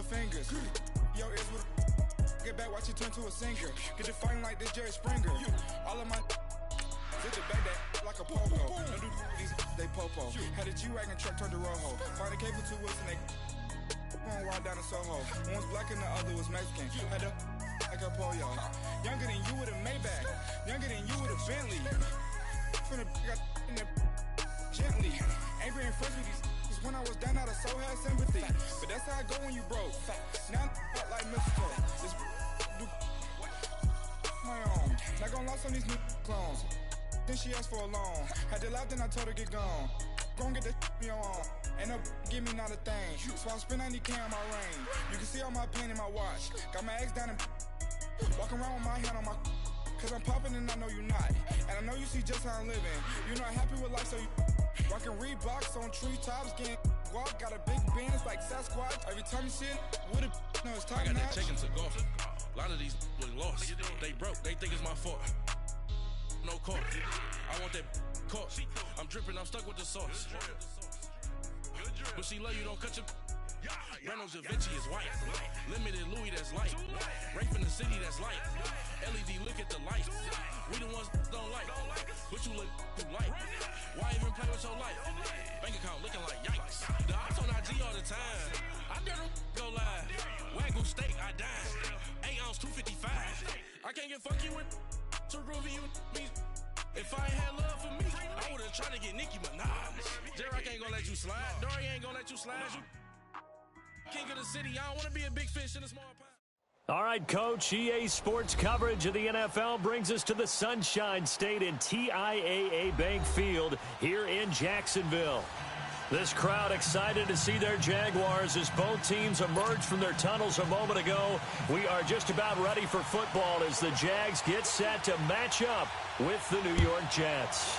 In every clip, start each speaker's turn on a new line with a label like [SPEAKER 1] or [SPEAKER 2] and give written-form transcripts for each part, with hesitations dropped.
[SPEAKER 1] fingers. Yo, ears with get back, watch you turn to a singer. Get to fighting like this Jerry Springer. All of my sit the back that like a pogo. No do these they popo. Had a G-Wagon truck turned to Rojo. Find a cable 2 wheels and they going wild down in Soho. One was black and the other was Mexican. Had a like a pollo. Younger than you with a Maybach. Younger than you with a Bentley. From the got in the gently. Ain't been friends with these. Cause when I was down out of soul had sympathy. But that's how I go when you broke. Now I'm like mistletoe. This my own. Not gonna lost on these new clones. Then she asked for a loan. Had to laugh, then I told her get gone. Gon' get that me on. Ain't no give me not a thing. So I spend 90K on my range. You can see all my pain in my watch. Got my ex down and walking around with my hand on my. Cause I'm popping and I know you not. And I know you see just how I'm living. You're not happy with life, so you rockin' Reeboks on treetops, getting walk. Got a big Benz like Sasquatch. Every time you see it, with a no, it's top notch. I got that chicken to golf. A lot of these was lost. They broke, they think it's my fault. No court. I want that court. I'm dripping, I'm stuck with the sauce. But she love you, don't cut your. Brando Da Vinci is white. Limited Louis, that's light. Rape in the city, that's light. LED, look at the light. We the ones don't like. But you look too light. Why even play with your life? Bank account looking like yikes. The ops on IG all the time. I dare them go live. Wagyu steak, I dine. 8 ounce, 255. I can't get funky with to groovy you me. If I ain't had love for me, I would've tried to get Nicki Minaj. Derek ain't gonna let you slide. Dory ain't gonna let you slide. You king of the city. I don't wanna be a big fish in a small pond.
[SPEAKER 2] All right, Coach, EA Sports coverage of the NFL brings us to the Sunshine State in TIAA Bank Field here in Jacksonville. This crowd excited to see their Jaguars as both teams emerged from their tunnels a moment ago. We are just about ready for football as the Jags get set to match up with the New York Jets.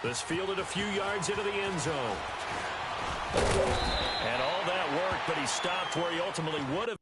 [SPEAKER 2] This fielded a few yards into the end zone. And all that worked, but he stopped where he ultimately would have.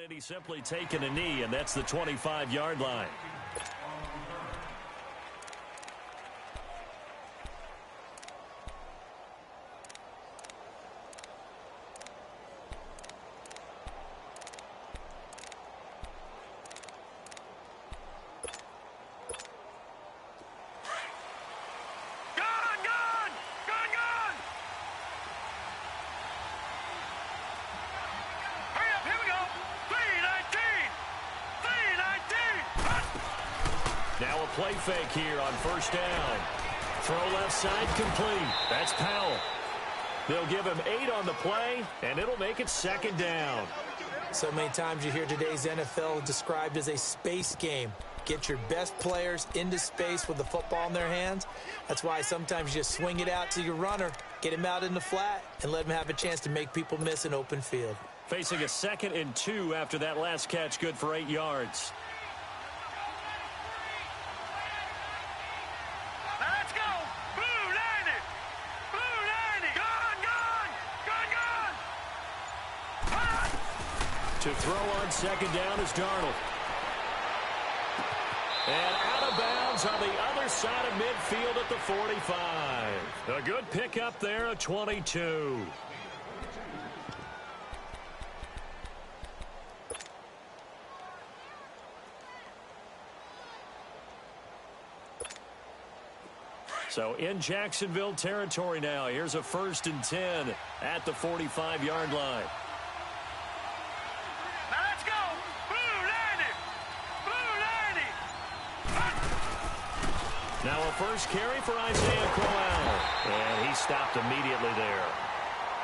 [SPEAKER 2] And he's simply taken a knee, and that's the 25-yard line. Now a play fake here on first down. Throw left side complete. That's Powell. They'll give him 8 on the play, and it'll make it second down.
[SPEAKER 3] So many times you hear today's NFL described as a space game. Get your best players into space with the football in their hands. That's why sometimes you just swing it out to your runner, get him out in the flat, and let him have a chance to make people miss an open field.
[SPEAKER 2] Facing a 2nd and 2 after that last catch, good for 8 yards. To throw on second down is Darnold. And out of bounds on the other side of midfield at the 45. A good pickup there at 22. So in Jacksonville territory now. Here's a 1st and 10 at the 45-yard line. Now a first carry for Isaiah Crowell. And he stopped immediately there.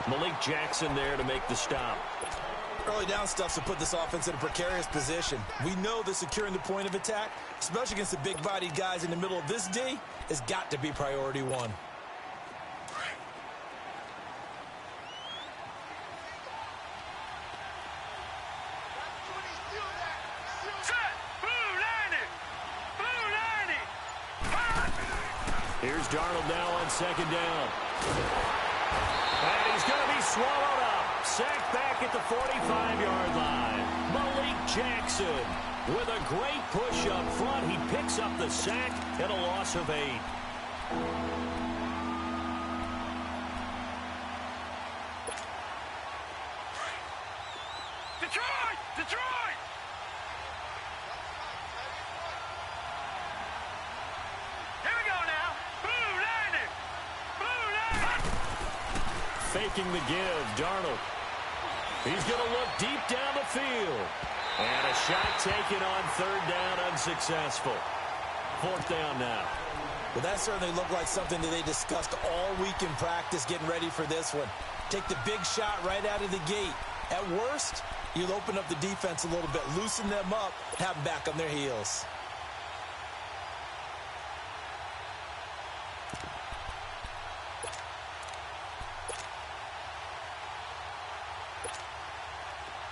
[SPEAKER 2] Malik Jackson there to make the stop.
[SPEAKER 3] Early down stuffs will put this offense in a precarious position. We know that securing the point of attack, especially against the big-bodied guys in the middle of this D, has got to be priority one.
[SPEAKER 2] Here's Darnold now on second down. And he's going to be swallowed up. Sacked back at the 45-yard line. Malik Jackson with a great push up front. He picks up the sack and a loss of 8.
[SPEAKER 4] Detroit! Detroit! Here we go now.
[SPEAKER 2] Faking the give, Darnold. He's going to look deep down the field. And a shot taken on third down, unsuccessful. Fourth down now.
[SPEAKER 3] Well, that certainly looked like something that they discussed all week in practice getting ready for this one. Take the big shot right out of the gate. At worst, you'll open up the defense a little bit, loosen them up, have them back on their heels.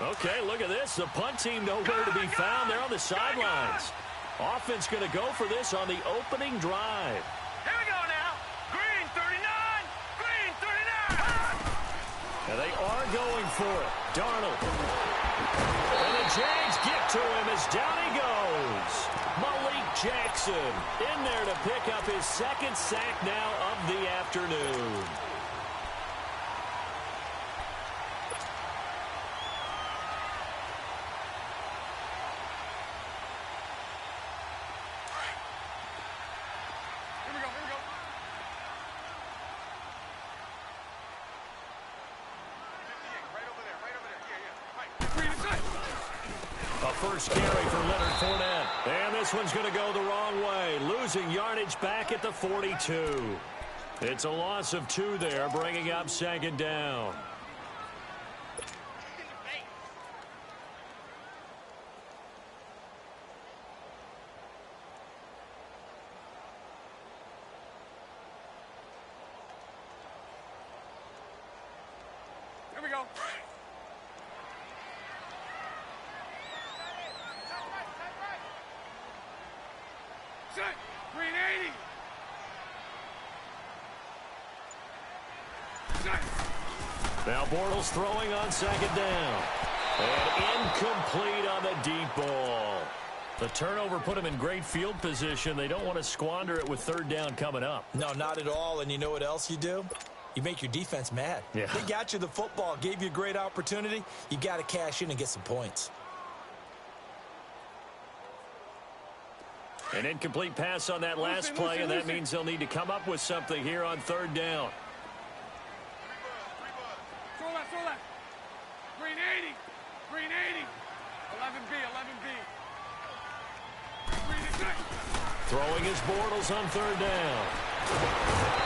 [SPEAKER 2] Okay, look at this. The punt team nowhere to be found. They're on the sidelines. Offense going to go for this on the opening drive.
[SPEAKER 4] Here we go now. Green 39. Green 39.
[SPEAKER 2] And they are going for it. Darnold. And the Jags get to him as down he goes. Malik Jackson in there to pick up his second sack now of the afternoon. First carry for Leonard Fournette. And this one's going to go the wrong way. Losing yardage back at the 42. It's a loss of 2 there, bringing up second down.
[SPEAKER 4] Here we go. Set. Green 80. Set.
[SPEAKER 2] Now Bortles throwing on second down. And incomplete on the deep ball. The turnover put him in great field position. They don't want to squander it with third down coming up.
[SPEAKER 3] No, not at all. And you know what else you do? You make your defense mad.
[SPEAKER 2] Yeah.
[SPEAKER 3] They got you the football, gave you a great opportunity. You got to cash in and get some points.
[SPEAKER 2] An incomplete pass on that last play, and that means they'll need to come up with something here on third down.
[SPEAKER 4] Throw left. Green 80. Green 80. 11B. Green 80.
[SPEAKER 2] Throwing his Bortles on third down.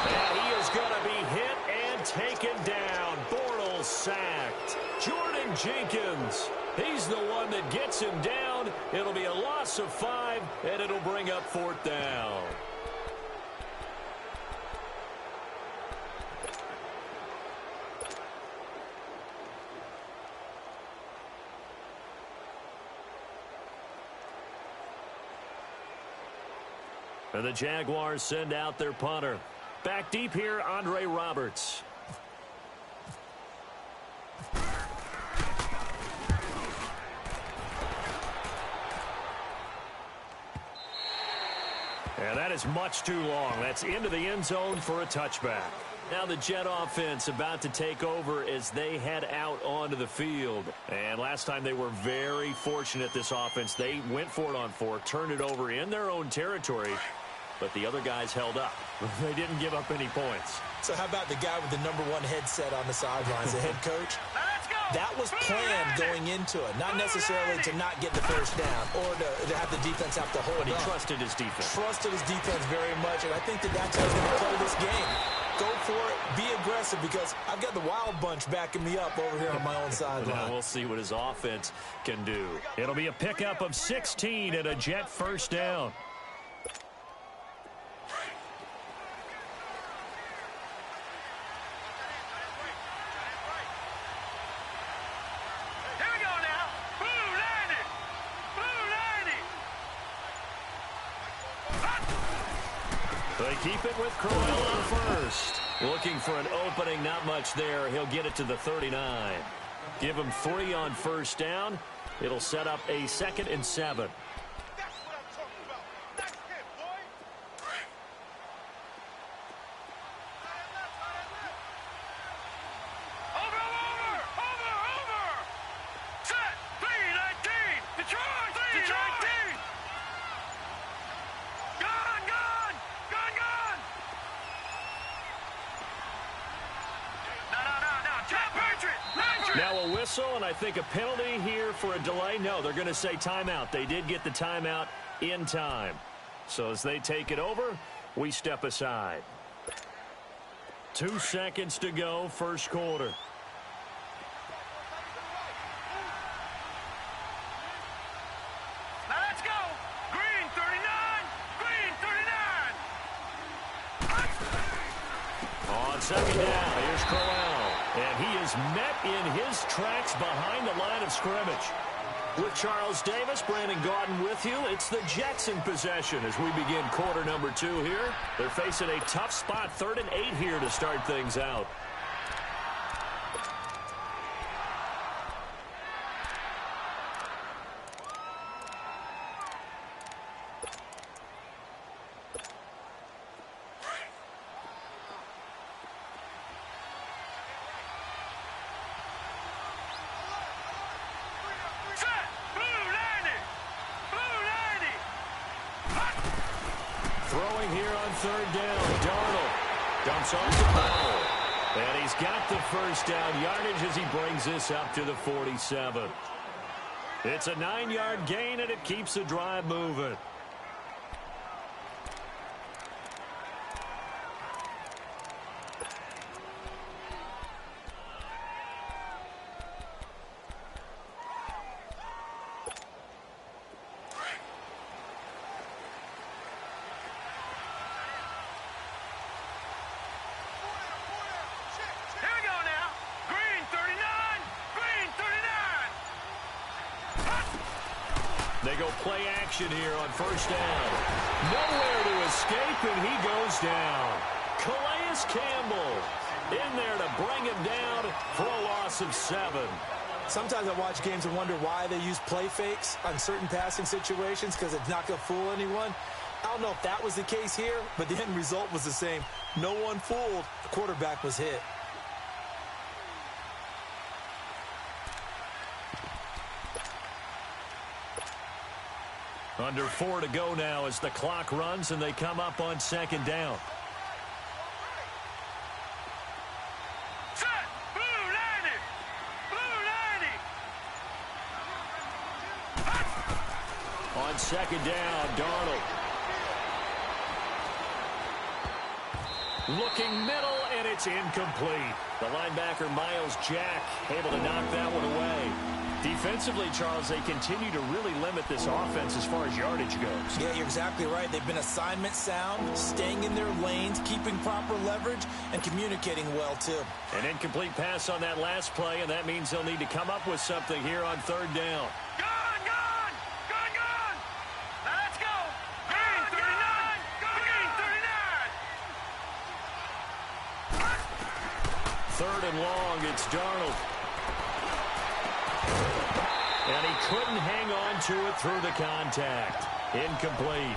[SPEAKER 2] And he is going to be hit and taken down. Bortles sacked. Jordan Jenkins, he's the one that gets him down. It'll be a loss of 5, and it'll bring up fourth down. And the Jaguars send out their punter. Back deep here, Andre Roberts. And that is much too long. That's into the end zone for a touchback. Now the Jet offense about to take over as they head out onto the field. And last time they were very fortunate, this offense. They went for it on 4, turned it over in their own territory, but the other guys held up. They didn't give up any points.
[SPEAKER 3] So how about the guy with the #1 headset on the sidelines, the head coach?
[SPEAKER 4] Let's go.
[SPEAKER 3] That was planned going into it, not necessarily to not get the first down or to have the defense have to hold
[SPEAKER 2] But he
[SPEAKER 3] up.
[SPEAKER 2] trusted his defense.
[SPEAKER 3] Trusted his defense very much, and I think that's how he's going to play this game. Go for it. Be aggressive, because I've got the wild bunch backing me up over here on my own sideline.
[SPEAKER 2] Now we'll see what his offense can do. It'll be a pickup of 16 and a Jet first down. They keep it with Crowell on first. Looking for an opening, not much there. He'll get it to the 39. Give him 3 on first down. It'll set up a 2nd and 7.
[SPEAKER 4] That's what I'm talking about. That's it, boy. Over. Set. 3-19. Detroit. 3-19. Gone. No.
[SPEAKER 2] Now a whistle, and I think a penalty here for a delay. No, they're going to say timeout. They did get the timeout in time. So as they take it over, we step aside. 2 seconds to go, first quarter.
[SPEAKER 4] Now let's go. Green 39.
[SPEAKER 2] On second down, here's Crowell. And he is met in his tracks behind the line of scrimmage. With Charles Davis, Brandon Gaudin with you. It's the Jets in possession as we begin quarter number 2 here. They're facing a tough spot, 3rd and 8 here to start things out. Throwing here on 3rd down, Darnold dumps off the ball. And he's got the first down yardage as he brings this up to the 47. It's a 9-yard gain, and it keeps the drive moving. They go play action here on first down. Nowhere to escape, and he goes down. Calais Campbell in there to bring him down for a loss of 7.
[SPEAKER 3] Sometimes I watch games and wonder why they use play fakes on certain passing situations, because it's not going to fool anyone. I don't know if that was the case here, but the end result was the same. No one fooled. The quarterback was hit.
[SPEAKER 2] Under 4 to go now as the clock runs and they come up on second down.
[SPEAKER 4] Set. Blue 90.
[SPEAKER 2] On second down, Darnold. Looking middle, and it's incomplete. The linebacker, Miles Jack, able to knock that one away. Defensively, Charles, they continue to really limit this offense as far as yardage goes.
[SPEAKER 3] Yeah, you're exactly right. They've been assignment sound, staying in their lanes, keeping proper leverage, and communicating well, too.
[SPEAKER 2] An incomplete pass on that last play, and that means they'll need to come up with something here on third down.
[SPEAKER 4] Gone. Now let's go. Green 39. Green 39.
[SPEAKER 2] Third and long, it's Darnold. And he couldn't hang on to it through the contact. Incomplete.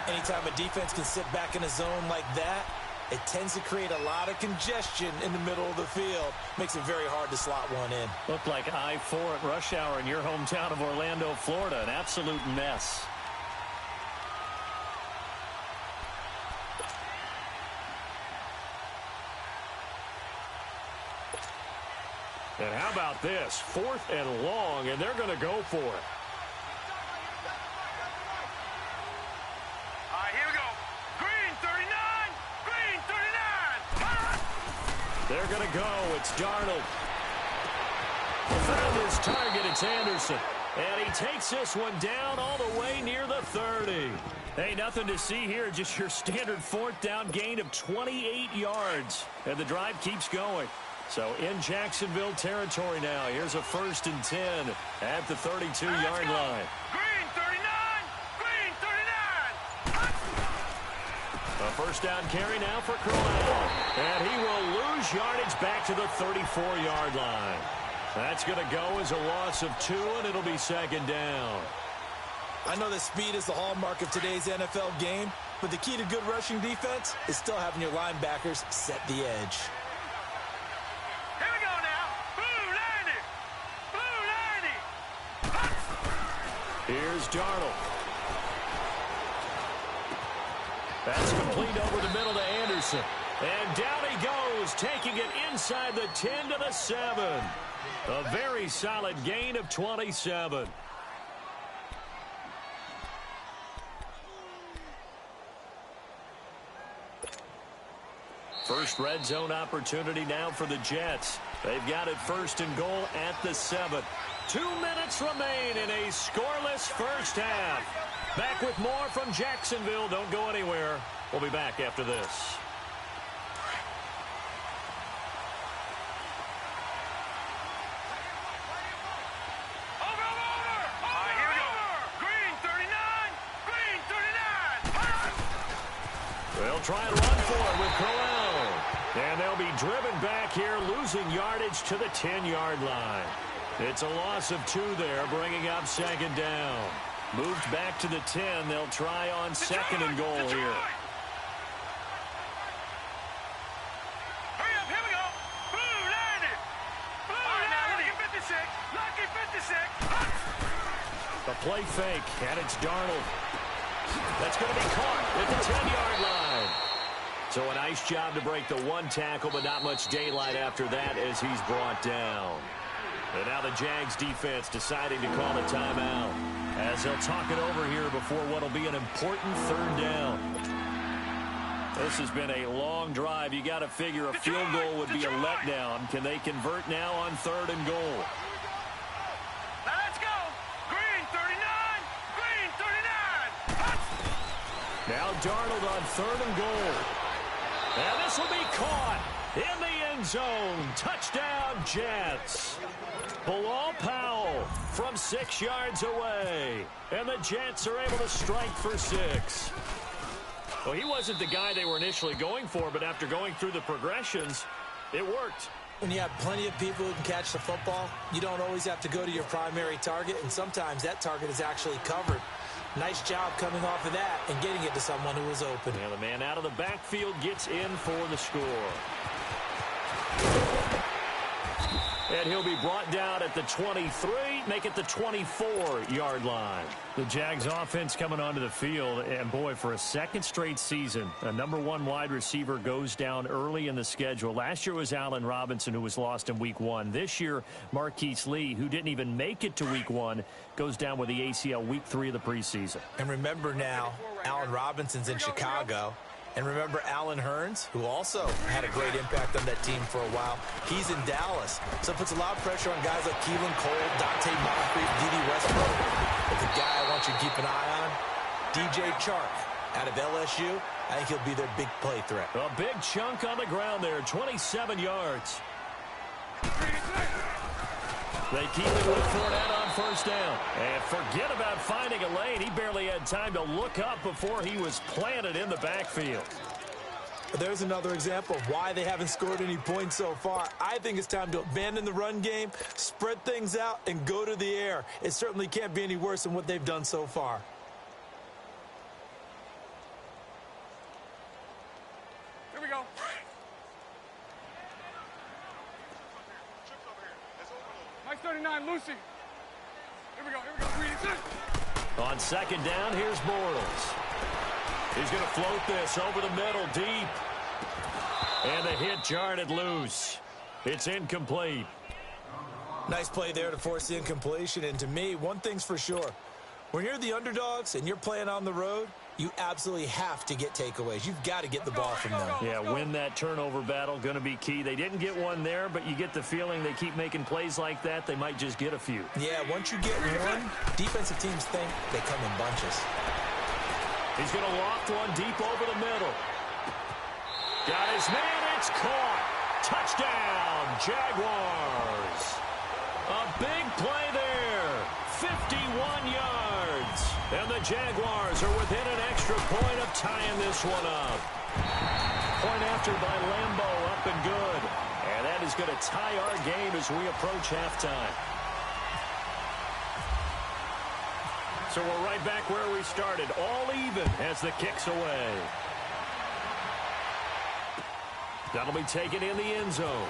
[SPEAKER 3] Anytime a defense can sit back in a zone like that, it tends to create a lot of congestion in the middle of the field. Makes it very hard to slot one in.
[SPEAKER 2] Looked like I-4 at rush hour in your hometown of Orlando, Florida. An absolute mess. And how about this? 4th and long, and they're going to go for it.
[SPEAKER 4] All right, here we go. Green 39. Green 39.
[SPEAKER 2] They're going to go. It's Darnold. Found his target. It's Anderson. And he takes this one down all the way near the 30. Hey, nothing to see here. Just your standard fourth down gain of 28 yards. And the drive keeps going. So in Jacksonville territory now. Here's a 1st and 10 at the 32-yard line.
[SPEAKER 4] Green 39. Green 39.
[SPEAKER 2] A first down carry now for Corral. And he will lose yardage back to the 34-yard line. That's going to go as a loss of 2, and it'll be 2nd down.
[SPEAKER 3] I know that speed is the hallmark of today's NFL game, but the key to good rushing defense is still having your linebackers set the edge.
[SPEAKER 4] Here we go now. Blue 90. Blue 90.
[SPEAKER 2] Here's Darnold. That's complete over the middle to Anderson. And down he goes, taking it inside the 10 to the 7. A very solid gain of 27. First red zone opportunity now for the Jets. They've got it 1st and goal at the 7. 2 minutes remain in a scoreless first half. Back with more from Jacksonville. Don't go anywhere. We'll be back after this. They'll try and run for it with Corral. And they'll be driven back here, losing yardage to the 10-yard line. It's a loss of 2 there, bringing up 2nd down. Moved back to the 10. They'll try on 2nd and goal here.
[SPEAKER 4] Hurry up, here we go. Blue 90. Blue 90. Lucky 56.
[SPEAKER 2] A play fake, and it's Darnold. That's going to be caught at the 10-yard line. So a nice job to break the 1 tackle, but not much daylight after that as he's brought down. And now the Jags defense deciding to call a timeout as they'll talk it over here before what will be an important 3rd down. This has been a long drive. You got to figure a field goal would be a letdown. Can they convert now on 3rd and goal?
[SPEAKER 4] Let's go. Green 39. Green 39.
[SPEAKER 2] Now Darnold on 3rd and goal. And this will be caught in the end zone. Touchdown, Jets. Bilal Powell from 6 yards away. And the Jets are able to strike for 6. Well, he wasn't the guy they were initially going for, but after going through the progressions, it worked.
[SPEAKER 3] When you have plenty of people who can catch the football, you don't always have to go to your primary target, and sometimes that target is actually covered. Nice job coming off of that and getting it to someone who was open.
[SPEAKER 2] And the man out of the backfield gets in for the score. And he'll be brought down at the 23, make it the 24-yard line. The Jags offense coming onto the field, and boy, for a 2nd straight season, a #1 wide receiver goes down early in the schedule. Last year was Allen Robinson, who was lost in Week 1. This year, Marquise Lee, who didn't even make it to Week 1, goes down with the ACL Week 3 of the preseason.
[SPEAKER 3] And remember now, Allen Robinson's in Chicago. And remember Allen Hurns, who also had a great impact on that team for a while. He's in Dallas. So it puts a lot of pressure on guys like Keelan Cole, Dante Moncrief, D.D. Westbrook. But the guy I want you to keep an eye on, DJ Chark out of LSU. I think he'll be their big play threat.
[SPEAKER 2] A big chunk on the ground there, 27 yards. They keep it with Fournette on 1st down. And forget about finding a lane. He barely had time to look up before he was planted in the backfield.
[SPEAKER 3] There's another example of why they haven't scored any points so far. I think it's time to abandon the run game, spread things out, and go to the air. It certainly can't be any worse than what they've done so far.
[SPEAKER 4] Here we go. Mike 39, Lucy. Here we go.
[SPEAKER 2] On 2nd down, here's Bortles. He's going to float this over the middle, deep. And the hit jarred it loose. It's incomplete.
[SPEAKER 3] Nice play there to force the incompletion. And to me, one thing's for sure. When you're the underdogs and you're playing on the road, you absolutely have to get takeaways. You've got to get the ball from them.
[SPEAKER 2] Yeah, win that turnover battle, going to be key. They didn't get one there, but you get the feeling they keep making plays like that, they might just get a few.
[SPEAKER 3] Yeah, once you get one, defensive teams think they come in bunches.
[SPEAKER 2] He's going to loft one deep over the middle. Got his man, it's caught. Touchdown, Jaguars. A big play there, 51 yards. And the Jaguars are within an extra point of tying this one up. Point after by Lambeau, up and good. And that is going to tie our game as we approach halftime. So we're right back where we started, all even as the kick's away. That'll be taken in the end zone.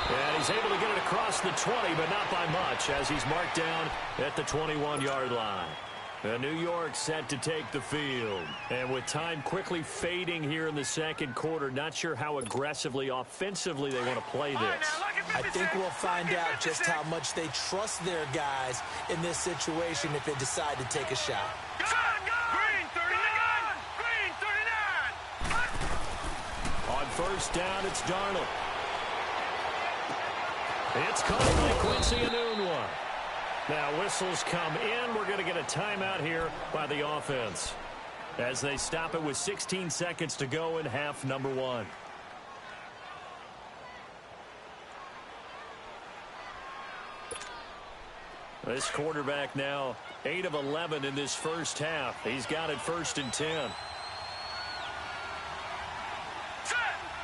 [SPEAKER 2] And he's able to get it across the 20, but not by much, as he's marked down at the 21-yard line. New York set to take the field. And with time quickly fading here in the second quarter, not sure how aggressively, offensively they want to play this.
[SPEAKER 3] I think we'll find out just how much they trust their guys in this situation if they decide to take a shot.
[SPEAKER 4] Green 39! Green 39!
[SPEAKER 2] On first down, it's Darnold. It's caught by Quincy Enunwa. Now whistles come in. We're going to get a timeout here by the offense as they stop it with 16 seconds to go in half number one. This quarterback now 8 of 11 in this first half. He's got it first and 10.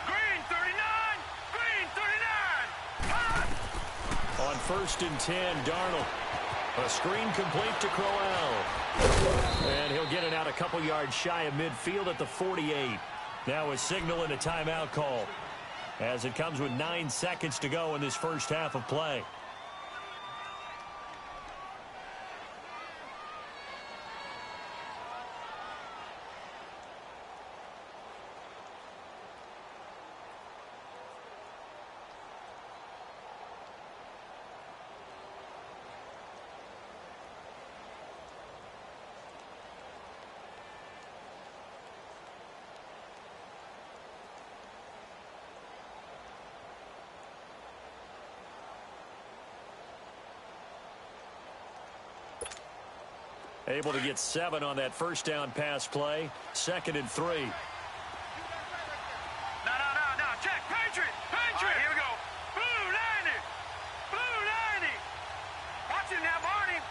[SPEAKER 4] Green 39! Green 39!
[SPEAKER 2] On first and 10, Darnold. A screen complete to Crowell. And he'll get it out a couple yards shy of midfield at the 48. Now a signal and a timeout call as it comes with 9 seconds to go in this first half of play. Able to get 7 on that first down pass play. 2nd and 3.
[SPEAKER 4] No. Check. Patriot. Right, here we go. Blue 90. Blue 90. Watch him now, Barney.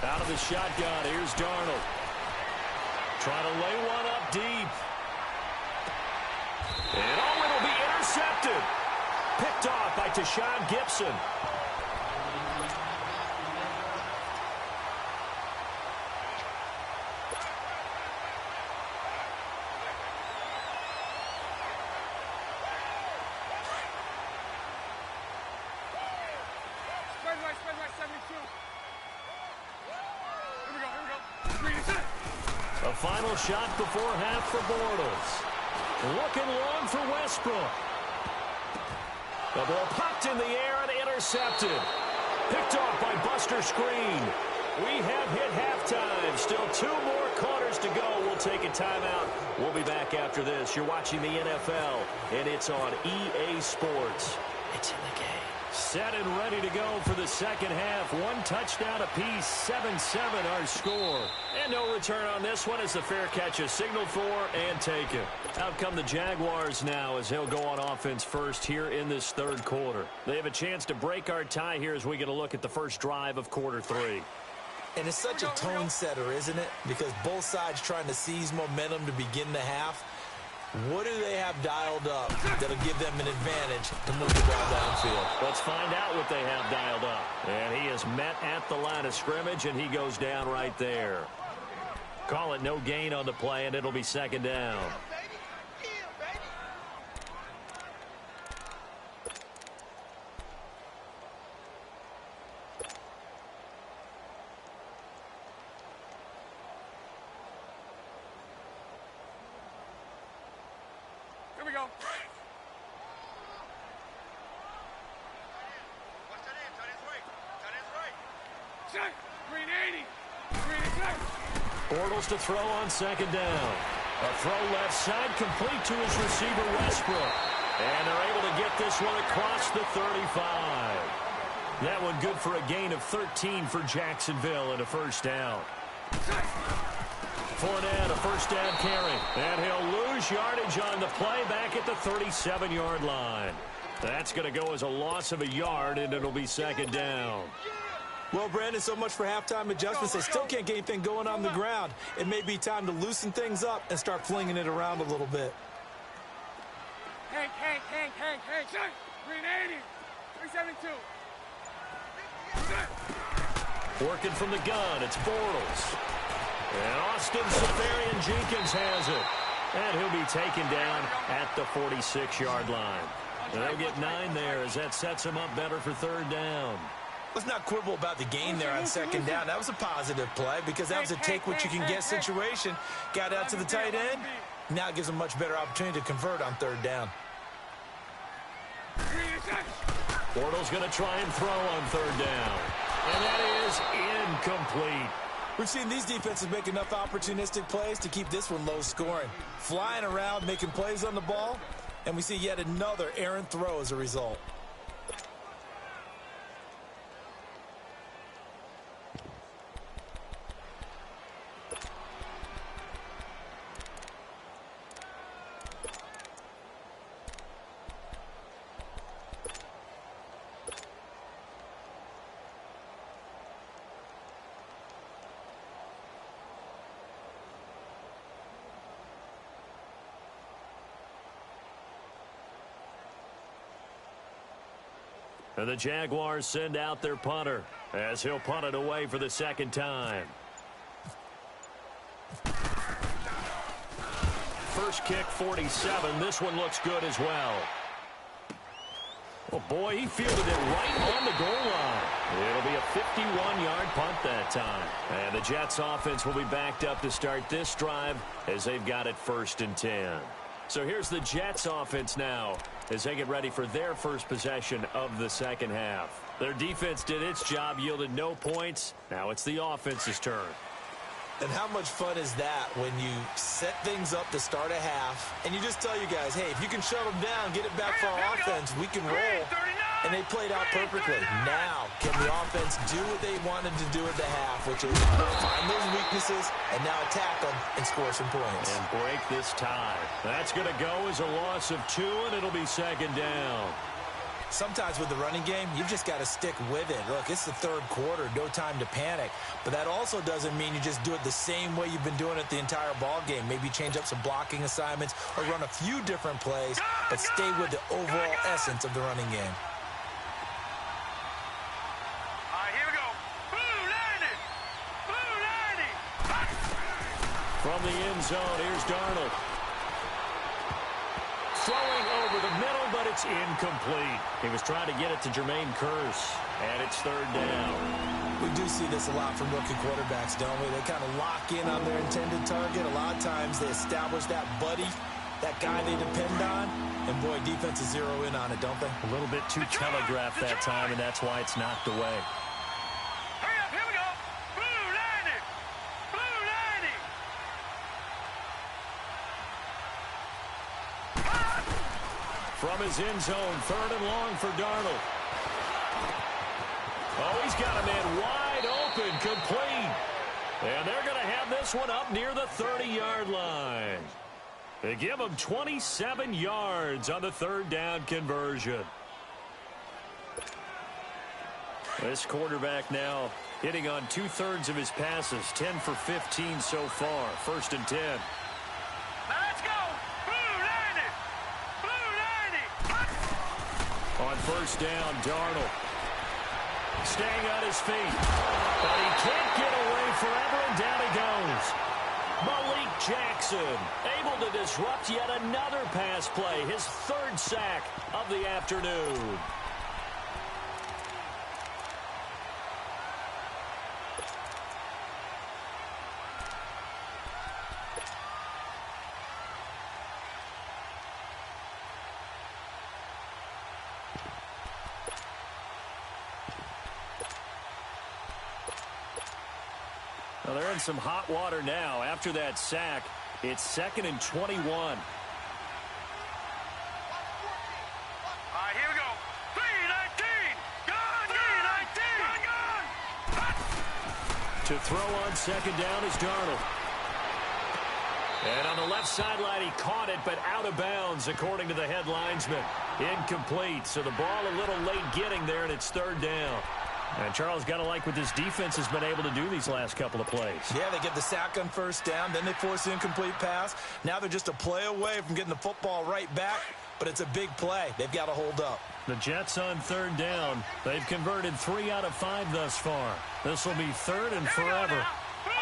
[SPEAKER 2] Out of the shotgun, here's Darnold. Trying to lay one up deep. And it'll be intercepted. Picked off by Tashawn Gibson. A final shot before half for Bortles. Looking long for Westbrook. The ball popped in the air and intercepted. Picked off by Buster Screen. We have hit halftime. Still 2 more quarters to go. We'll take a timeout. We'll be back after this. You're watching the NFL, and it's on EA Sports. It's in the game. Set and ready to go for the second half. 1 touchdown apiece, 7-7 our score. And no return on this one as the fair catch is signaled for and taken. Out come the Jaguars now as they'll go on offense first here in this third quarter. They have a chance to break our tie here as we get a look at the first drive of quarter 3.
[SPEAKER 3] And it's such a tone setter, isn't it? Because both sides trying to seize momentum to begin the half. What do they have dialed up that'll give them an advantage to move the ball downfield?
[SPEAKER 2] Let's find out what they have dialed up. And he is met at the line of scrimmage, and he goes down right there. Call it no gain on the play, and it'll be second down.
[SPEAKER 4] Here we go. Watch that in. Turn his right. Green 80. Green 80.
[SPEAKER 2] Bortles to throw on second down. A throw left side complete to his receiver Westbrook. And they're able to get this one across the 35. That one good for a gain of 13 for Jacksonville and a first down. Fournette, a first down carry. And he'll lose yardage on the play back at the 37-yard line. That's going to go as a loss of a yard, and it'll be second down.
[SPEAKER 3] Well, Brandon, so much for halftime adjustments. They still can't get anything going on the ground. It may be time to loosen things up and start flinging it around a little bit.
[SPEAKER 4] Hank. Green 80. 372.
[SPEAKER 2] Working from the gun, it's Bortles. And Austin Seferian-Jenkins has it. And he'll be taken down at the 46-yard line. And they'll get 9 there as that sets him up better for third down.
[SPEAKER 3] Let's not quibble about the gain there on second down. That was a positive play because that was a take-what-you-can-get situation. Got out to the tight end. Now it gives him a much better opportunity to convert on third down.
[SPEAKER 2] Bortles going to try and throw on third down. And that is incomplete.
[SPEAKER 3] We've seen these defenses make enough opportunistic plays to keep this one low scoring. Flying around, making plays on the ball, and we see yet another errant throw as a result.
[SPEAKER 2] And the Jaguars send out their punter as he'll punt it away for the second time. First kick, 47. This one looks good as well. Oh, boy, he fielded it right on the goal line. It'll be a 51-yard punt that time. And the Jets offense will be backed up to start this drive as they've got it 1st and 10. So here's the Jets offense now as they get ready for their first possession of the second half. Their defense did its job, yielded no points. Now it's the offense's turn.
[SPEAKER 3] And how much fun is that when you set things up to start a half and you just tell you guys, hey, if you can shut them down, get it back for our offense, we can roll. And they played out perfectly. Now, can the offense do what they wanted to do at the half, which is find those weaknesses and now attack them and score some points.
[SPEAKER 2] And break this tie. That's going to go as a loss of 2, and it'll be second down.
[SPEAKER 3] Sometimes with the running game, you've just got to stick with it. Look, it's the third quarter, no time to panic. But that also doesn't mean you just do it the same way you've been doing it the entire ball game. Maybe change up some blocking assignments or run a few different plays, but stay with the overall essence of the running game.
[SPEAKER 2] From the end zone, here's Darnold. Throwing over the middle, but it's incomplete. He was trying to get it to Jermaine Kearse, and it's third down.
[SPEAKER 3] We do see this a lot from rookie quarterbacks, don't we? They kind of lock in on their intended target. A lot of times they establish that buddy, that guy they depend on, and boy, defenses zero in on it, don't they?
[SPEAKER 2] A little bit too telegraphed that time, and that's why it's knocked away. From his end zone, third and long for Darnold. Oh, he's got a man wide open, complete. And they're going to have this one up near the 30-yard line. They give him 27 yards on the third down conversion. This quarterback now hitting on 2/3 of his passes, 10 for 15 so far, 1st and 10. On first down, Darnold staying on his feet, but he can't get away forever, and down he goes. Malik Jackson able to disrupt yet another pass play, his 3rd sack of the afternoon. Well, they're in some hot water now. After that sack, it's 2nd and 21.
[SPEAKER 4] All right, here we go. 3-19. Gone, 3-19. Gone.
[SPEAKER 2] To throw on 2nd down is Darnold. And on the left sideline, he caught it, but out of bounds, according to the head linesman. Incomplete, so the ball a little late getting there, and it's 3rd down. And Charles, got to like what this defense has been able to do these last couple of plays.
[SPEAKER 3] Yeah, they get the sack on 1st down, then they force the incomplete pass. Now they're just a play away from getting the football right back, but it's a big play. They've got to hold up.
[SPEAKER 2] The Jets on 3rd down. They've converted 3 out of 5 thus far. This will be 3rd and forever.
[SPEAKER 4] Blue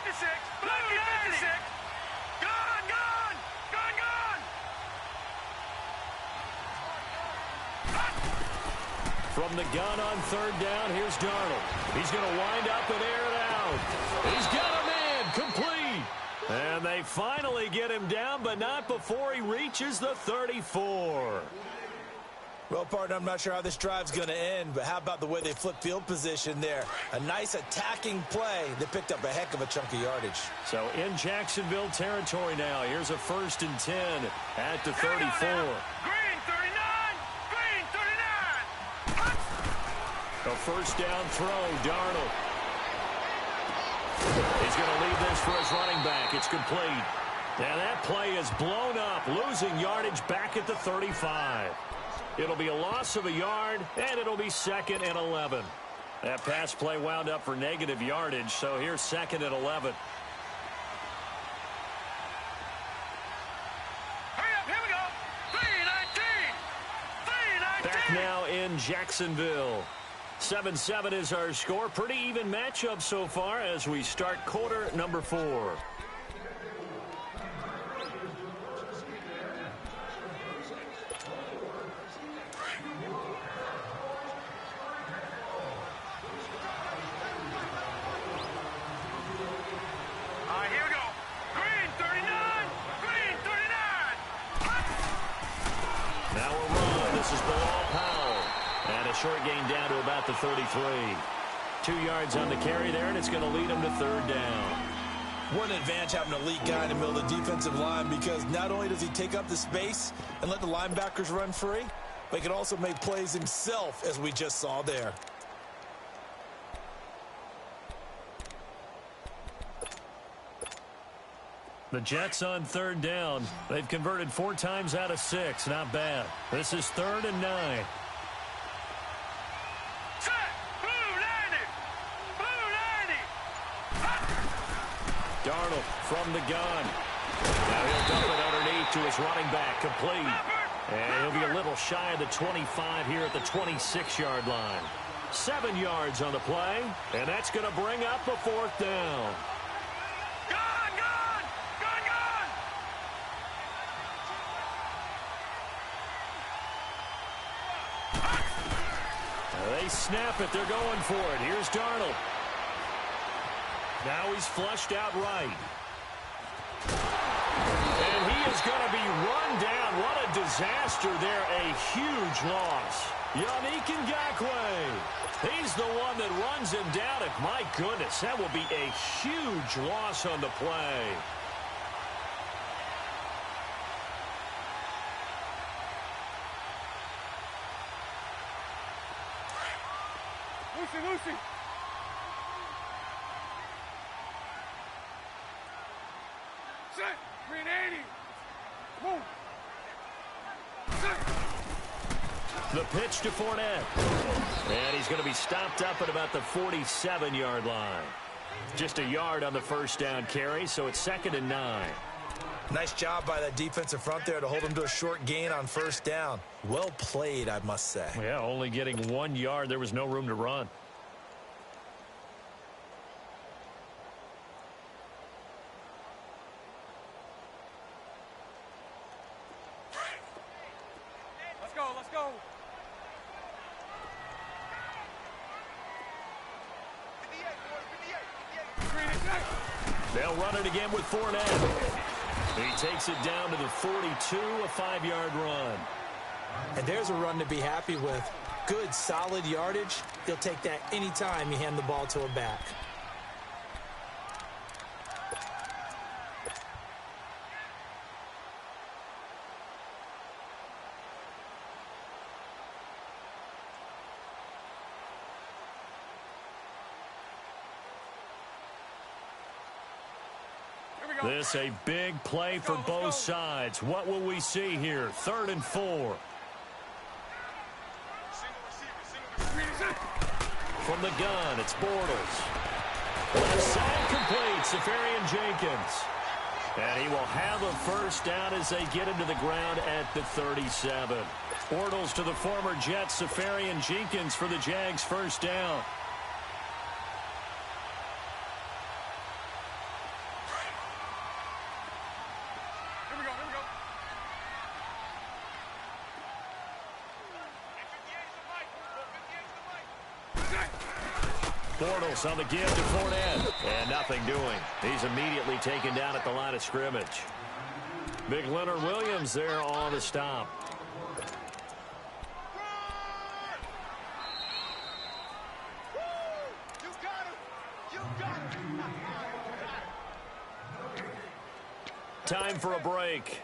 [SPEAKER 4] 56. Blue 56. Gone, gone. Gone, gone.
[SPEAKER 2] From the gun on 3rd down, here's Darnold. He's going to wind up and air it out. He's got a man, complete. And they finally get him down, but not before he reaches the 34.
[SPEAKER 3] Well, partner, I'm not sure how this drive's going to end, but how about the way they flip field position there? A nice attacking play. They picked up a heck of a chunk of yardage.
[SPEAKER 2] So in Jacksonville territory now. Here's a 1st and 10 at the 34.
[SPEAKER 4] Green 39. Green 39.
[SPEAKER 2] A 1st down throw, Darnold. He's going to leave this for his running back. It's complete. And that play is blown up, losing yardage back at the 35. It'll be a loss of a yard, and it'll be 2nd and 11. That pass play wound up for negative yardage, so here's 2nd and 11.
[SPEAKER 4] Hurry up, here we go. 3-19. 3-19.
[SPEAKER 2] Back now in Jacksonville. 7-7 is our score. Pretty even matchup so far as we start quarter number 4. Short gain down to about the 33. 2 yards on the carry there, and it's going to lead him to 3rd down.
[SPEAKER 3] What an advantage having an elite guy in the middle of the defensive line, because not only does he take up the space and let the linebackers run free, but he can also make plays himself, as we just saw there.
[SPEAKER 2] The Jets on 3rd down. They've converted 4 times out of 6. Not bad. This is 3rd and 9. Darnold from the gun. Now he'll dump it underneath to his running back, complete. And he'll be a little shy of the 25 here at the 26-yard line. 7 yards on the play, and that's going to bring up a 4th down.
[SPEAKER 4] Gone, gone, gone, gone.
[SPEAKER 2] They snap it. They're going for it. Here's Darnold. Now he's flushed out right. And he is going to be run down. What a disaster there. A huge loss. Yannick Ngakoue. He's the one that runs him down. And my goodness, that will be a huge loss on the play.
[SPEAKER 4] Lucy. Set. 380. Move. Set.
[SPEAKER 2] The pitch to Fournette. And he's going to be stopped up at about the 47-yard line. Just a yard on the 1st down carry, so it's 2nd and 9.
[SPEAKER 3] Nice job by that defensive front there to hold him to a short gain on 1st down. Well played, I must say.
[SPEAKER 2] Yeah, only getting 1 yard. There was no room to run.
[SPEAKER 4] Let's go.
[SPEAKER 2] They'll run it again with Fournette. He takes it down to the 42, a 5-yard run.
[SPEAKER 3] And there's a run to be happy with. Good, solid yardage. He'll take that anytime you hand the ball to a back.
[SPEAKER 2] This a big play for both sides. What will we see here? 3rd and 4. From the gun, it's Bortles. Left side complete, Safarian Jenkins. And he will have a first down as they get into the ground at the 37. Bortles to the former Jets, Safarian Jenkins for the Jags' first down. Bortles on the give to Fournette. And nothing doing. He's immediately taken down at the line of scrimmage. Big Leonard Williams there on the stop. Time for a break.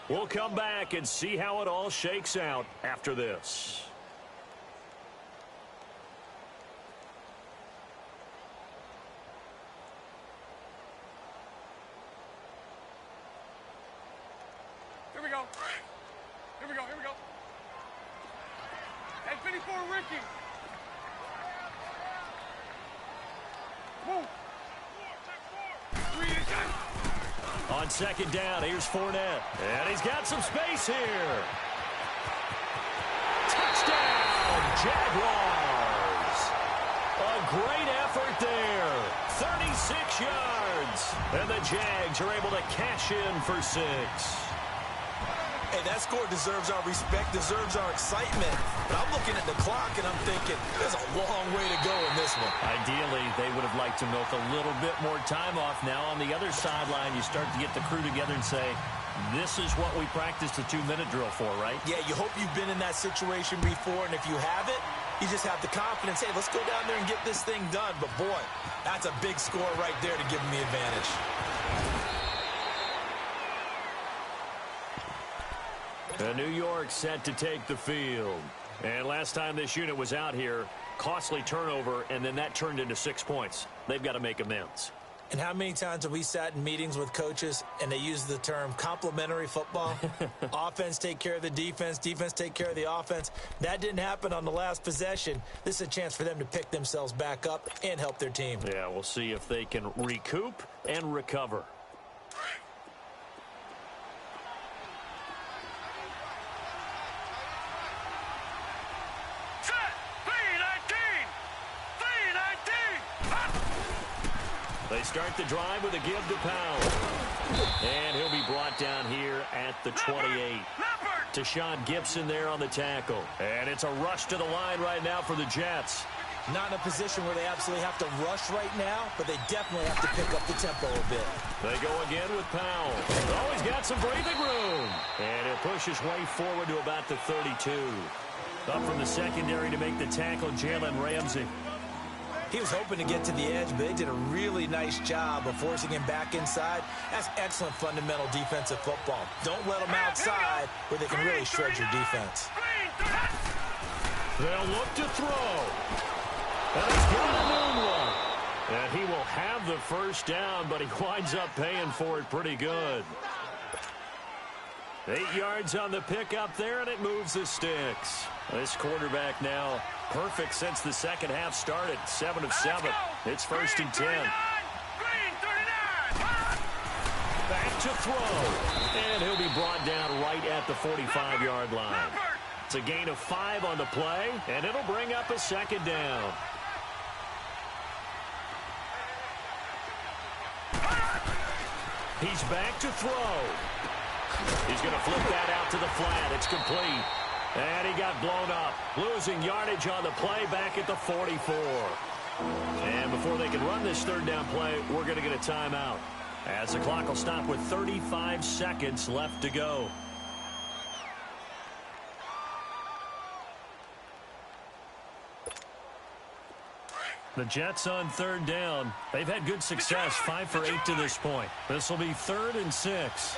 [SPEAKER 2] We'll come back and see how it all shakes out after this.
[SPEAKER 4] Here we go. Here we go. Here we go. Hey, finish for Ricky. Move. 3 and 10.
[SPEAKER 2] On second down, here's Fournette. And he's got some space here. Touchdown, Jaguars. A great effort there. 36 yards. And the Jags are able to cash in for 6.
[SPEAKER 3] Hey, that score deserves our respect, deserves our excitement. But I'm looking at the clock, and I'm thinking, there's a long way to go in this one.
[SPEAKER 2] Ideally, they would have liked to milk a little bit more time off. Now, on the other sideline, you start to get the crew together and say, this is what we practiced the 2-minute drill for, right?
[SPEAKER 3] Yeah, you hope you've been in that situation before, and if you haven't, you just have the confidence, hey, let's go down there and get this thing done. But, boy, that's a big score right there to give them the advantage.
[SPEAKER 2] New York set to take the field. And last time this unit was out here, costly turnover, and then that turned into 6 points. They've got to make amends.
[SPEAKER 3] And how many times have we sat in meetings with coaches and they use the term complementary football? Offense take care of the defense, defense take care of the offense. That didn't happen on the last possession. This is a chance for them to pick themselves back up and help their team.
[SPEAKER 2] Yeah, we'll see if they can recoup and recover. They start the drive with a give to Powell. And he'll be brought down here at the 28. Tashawn Gibson there on the tackle. And it's a rush to the line right now for the Jets.
[SPEAKER 3] Not in a position where they absolutely have to rush right now, but they definitely have to pick up the tempo a bit.
[SPEAKER 2] They go again with Powell. Oh, he's got some breathing room. And he'll push his way forward to about the 32. Up from the secondary to make the tackle, Jalen Ramsey.
[SPEAKER 3] He was hoping to get to the edge, but they did a really nice job of forcing him back inside. That's excellent fundamental defensive football. Don't let them outside where they can really shred your defense.
[SPEAKER 2] They'll look to throw. And he's got a new one. And he will have the first down, but he winds up paying for it pretty good. 8 yards on the pickup there, and it moves the sticks. This quarterback now perfect since the second half started. 7 of 7. It's 1st and 10. Back to throw. And he'll be brought down right at the 45-yard line. It's a gain of 5 on the play, and it'll bring up a second down. He's back to throw. He's going to flip that out to the flat. It's complete. And he got blown up. Losing yardage on the play back at the 44. And before they can run this third down play, we're going to get a timeout, as the clock will stop with 35 seconds left to go. The Jets on third down. They've had good success, 5 for 8 to this point. This will be 3rd and 6.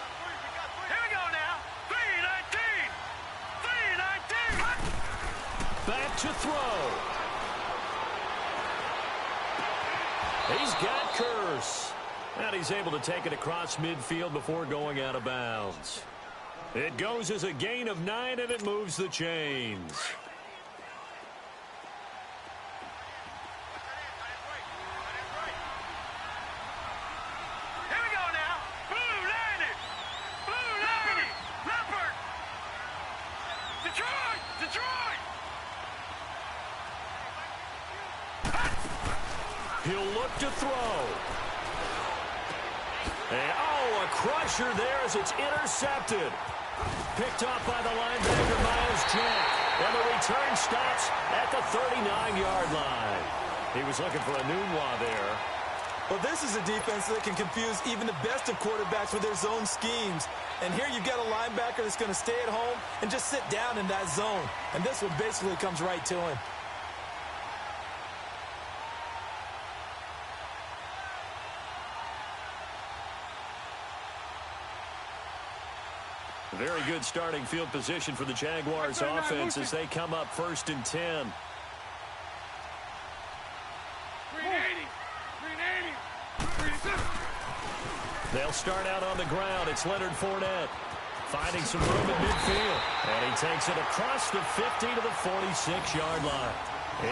[SPEAKER 2] Back to throw. He's got Curse. And he's able to take it across midfield before going out of bounds. It goes as a gain of 9, and it moves the chains.
[SPEAKER 4] Here we go now. Blue landed. Blue landed. Leopard. Detroit. Detroit.
[SPEAKER 2] He'll look to throw. And, oh, a crusher there as it's intercepted. Picked off by the linebacker, Miles Jack. And the return stops at the 39-yard line. He was looking for a Nunwa there.
[SPEAKER 3] Well, this is a defense that can confuse even the best of quarterbacks with their zone schemes. And here you've got a linebacker that's going to stay at home and just sit down in that zone. And this one basically comes right to him.
[SPEAKER 2] Very good starting field position for the Jaguars offense as they come up 1st and 10.
[SPEAKER 4] 380. 380.
[SPEAKER 2] They'll start out on the ground. It's Leonard Fournette finding some room at midfield. And he takes it across the 50 to the 46-yard line.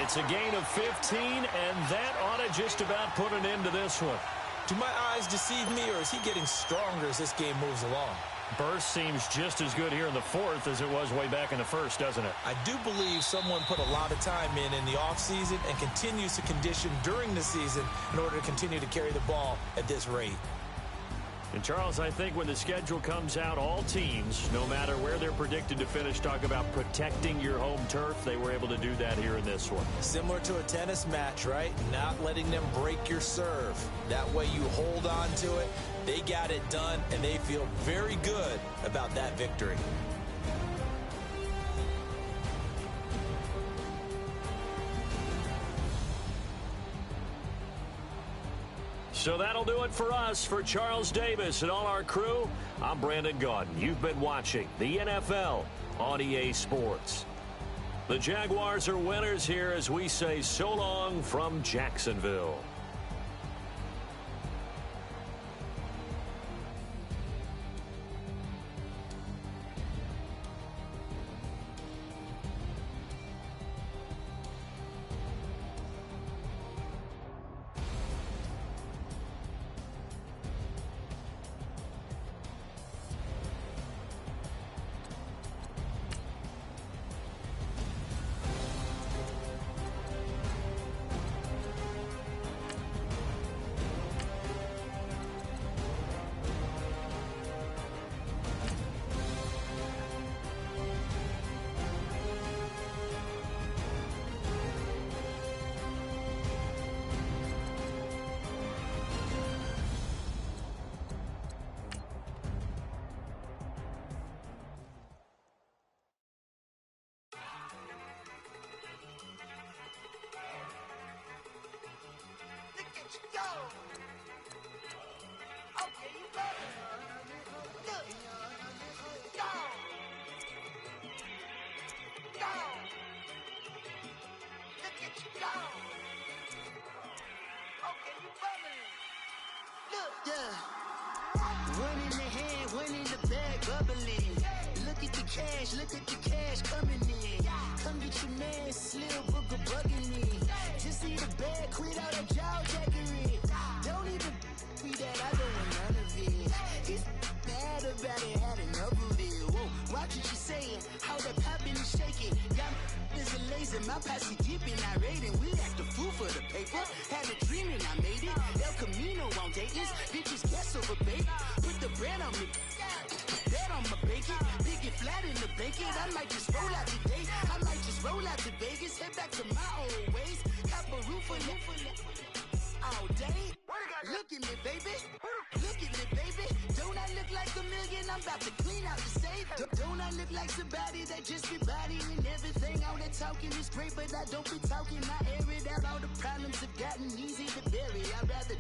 [SPEAKER 2] It's a gain of 15, and that ought to just about put an end to this one.
[SPEAKER 3] Do my eyes deceive me, or is he getting stronger as this game moves along?
[SPEAKER 2] Burst seems just as good here in the 4th as it was way back in the 1st, doesn't it?
[SPEAKER 3] I do believe someone put a lot of time in the offseason and continues to condition during the season in order to continue to carry the ball at this rate.
[SPEAKER 2] And, Charles, I think when the schedule comes out, all teams, no matter where they're predicted to finish, talk about protecting your home turf. They were able to do that here in this one.
[SPEAKER 3] Similar to a tennis match, right? Not letting them break your serve. That way you hold on to it. They got it done, and they feel very good about that victory.
[SPEAKER 2] So that'll do it for us. For Charles Davis and all our crew, I'm Brandon Gaudin. You've been watching the NFL on EA Sports. The Jaguars are winners here as we say so long from Jacksonville.
[SPEAKER 5] One in the hand, one in the bag, bubbling. Look at the cash coming in. Come get your man, Slim Booker bugging me. Just see the bag, quit all that jaw jackery. Don't even be that, I don't want none of it. He's mad about it, had enough of it. Whoa, watch what you saying, how that poppin' and shaking. Got is a laser, my posse deep and irate, and we act a fool for the paper. Had a dream and I made it. El Camino on Dayton's, bitches guess over bait. Put the brand on me, bet on my bacon. Big it flat in the bacon. I might just roll out today. I might just roll out to Vegas, head back to my old ways. Cop a roof all day. Look at me, baby. Look at me, baby. Don't I look like a million? I'm about to clean out the safe. Don't I look like somebody that just be bodying everything? All that talking is great, but I don't be talking. I air it out. All the problems have gotten easy to bury. I'd rather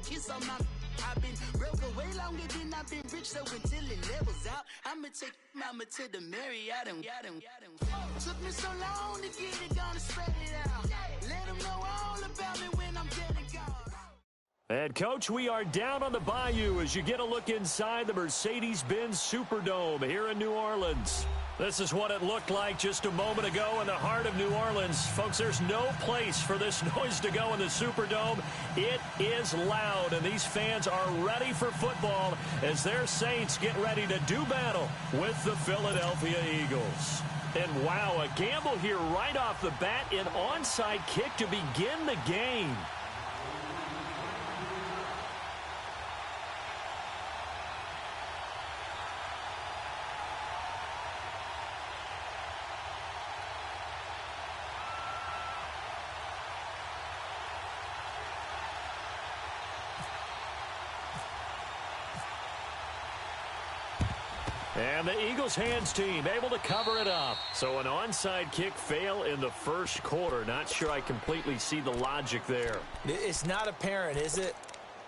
[SPEAKER 5] kiss on my. I've been broke away longer than I've been rich, so until it levels out, I'ma take mama to the Marriott and took me so long to get it, gonna spread it out. Let them know all about me when I'm dead and gone.
[SPEAKER 2] And, Coach, we are down on the bayou as you get a look inside the Mercedes-Benz Superdome here in New Orleans. This is what it looked like just a moment ago in the heart of New Orleans. Folks, there's no place for this noise to go in the Superdome. It is loud, and these fans are ready for football as their Saints get ready to do battle with the Philadelphia Eagles. And, wow, a gamble here right off the bat, an onside kick to begin the game. And the Eagles hands team able to cover it up. So an onside kick fail in the first quarter. Not sure I completely see the logic there.
[SPEAKER 3] It's not apparent, is it?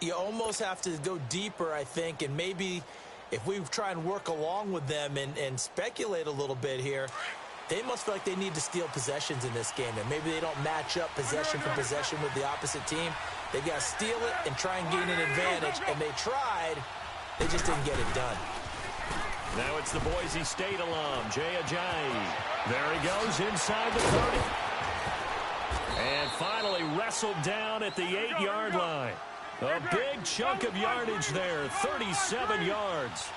[SPEAKER 3] You almost have to go deeper, I think, and maybe if we try and work along with them and speculate a little bit here, they must feel like they need to steal possessions in this game, and maybe they don't match up possession for possession with the opposite team. They've got to steal it and try and gain an advantage, and they tried. They just didn't get it done.
[SPEAKER 2] Now it's the Boise State alum, Jay Ajayi. There he goes inside the 30. And finally wrestled down at the 8-yard line. A big chunk of yardage there, 37 yards.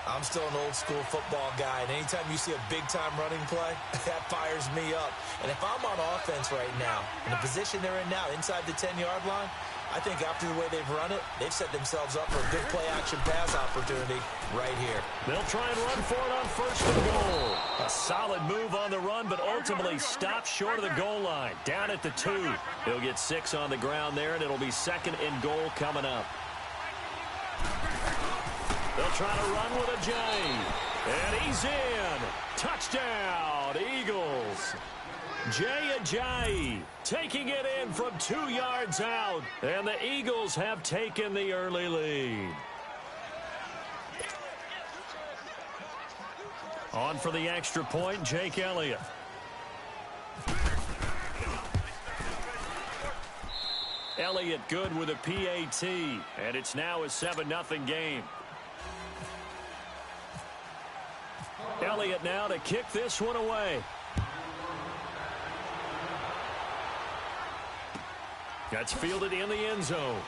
[SPEAKER 3] I'm still an old-school football guy, and anytime you see a big-time running play, that fires me up. And if I'm on offense right now, in the position they're in now, inside the 10-yard line, I think after the way they've run it, they've set themselves up for a good play-action pass opportunity right here.
[SPEAKER 2] They'll try and run for it on 1st and goal. A solid move on the run, but ultimately stopped short of the goal line. Down at the 2. He'll get 6 on the ground there, and it'll be 2nd and goal coming up. They'll try to run with Ajayi. And he's in. Touchdown, Eagles. Jay Ajayi taking it in from 2 yards out. And the Eagles have taken the early lead. On for the extra point, Jake Elliott. Elliott good with a PAT. And it's now a 7-0 game. Elliott now to kick this one away. That's fielded in the end zone.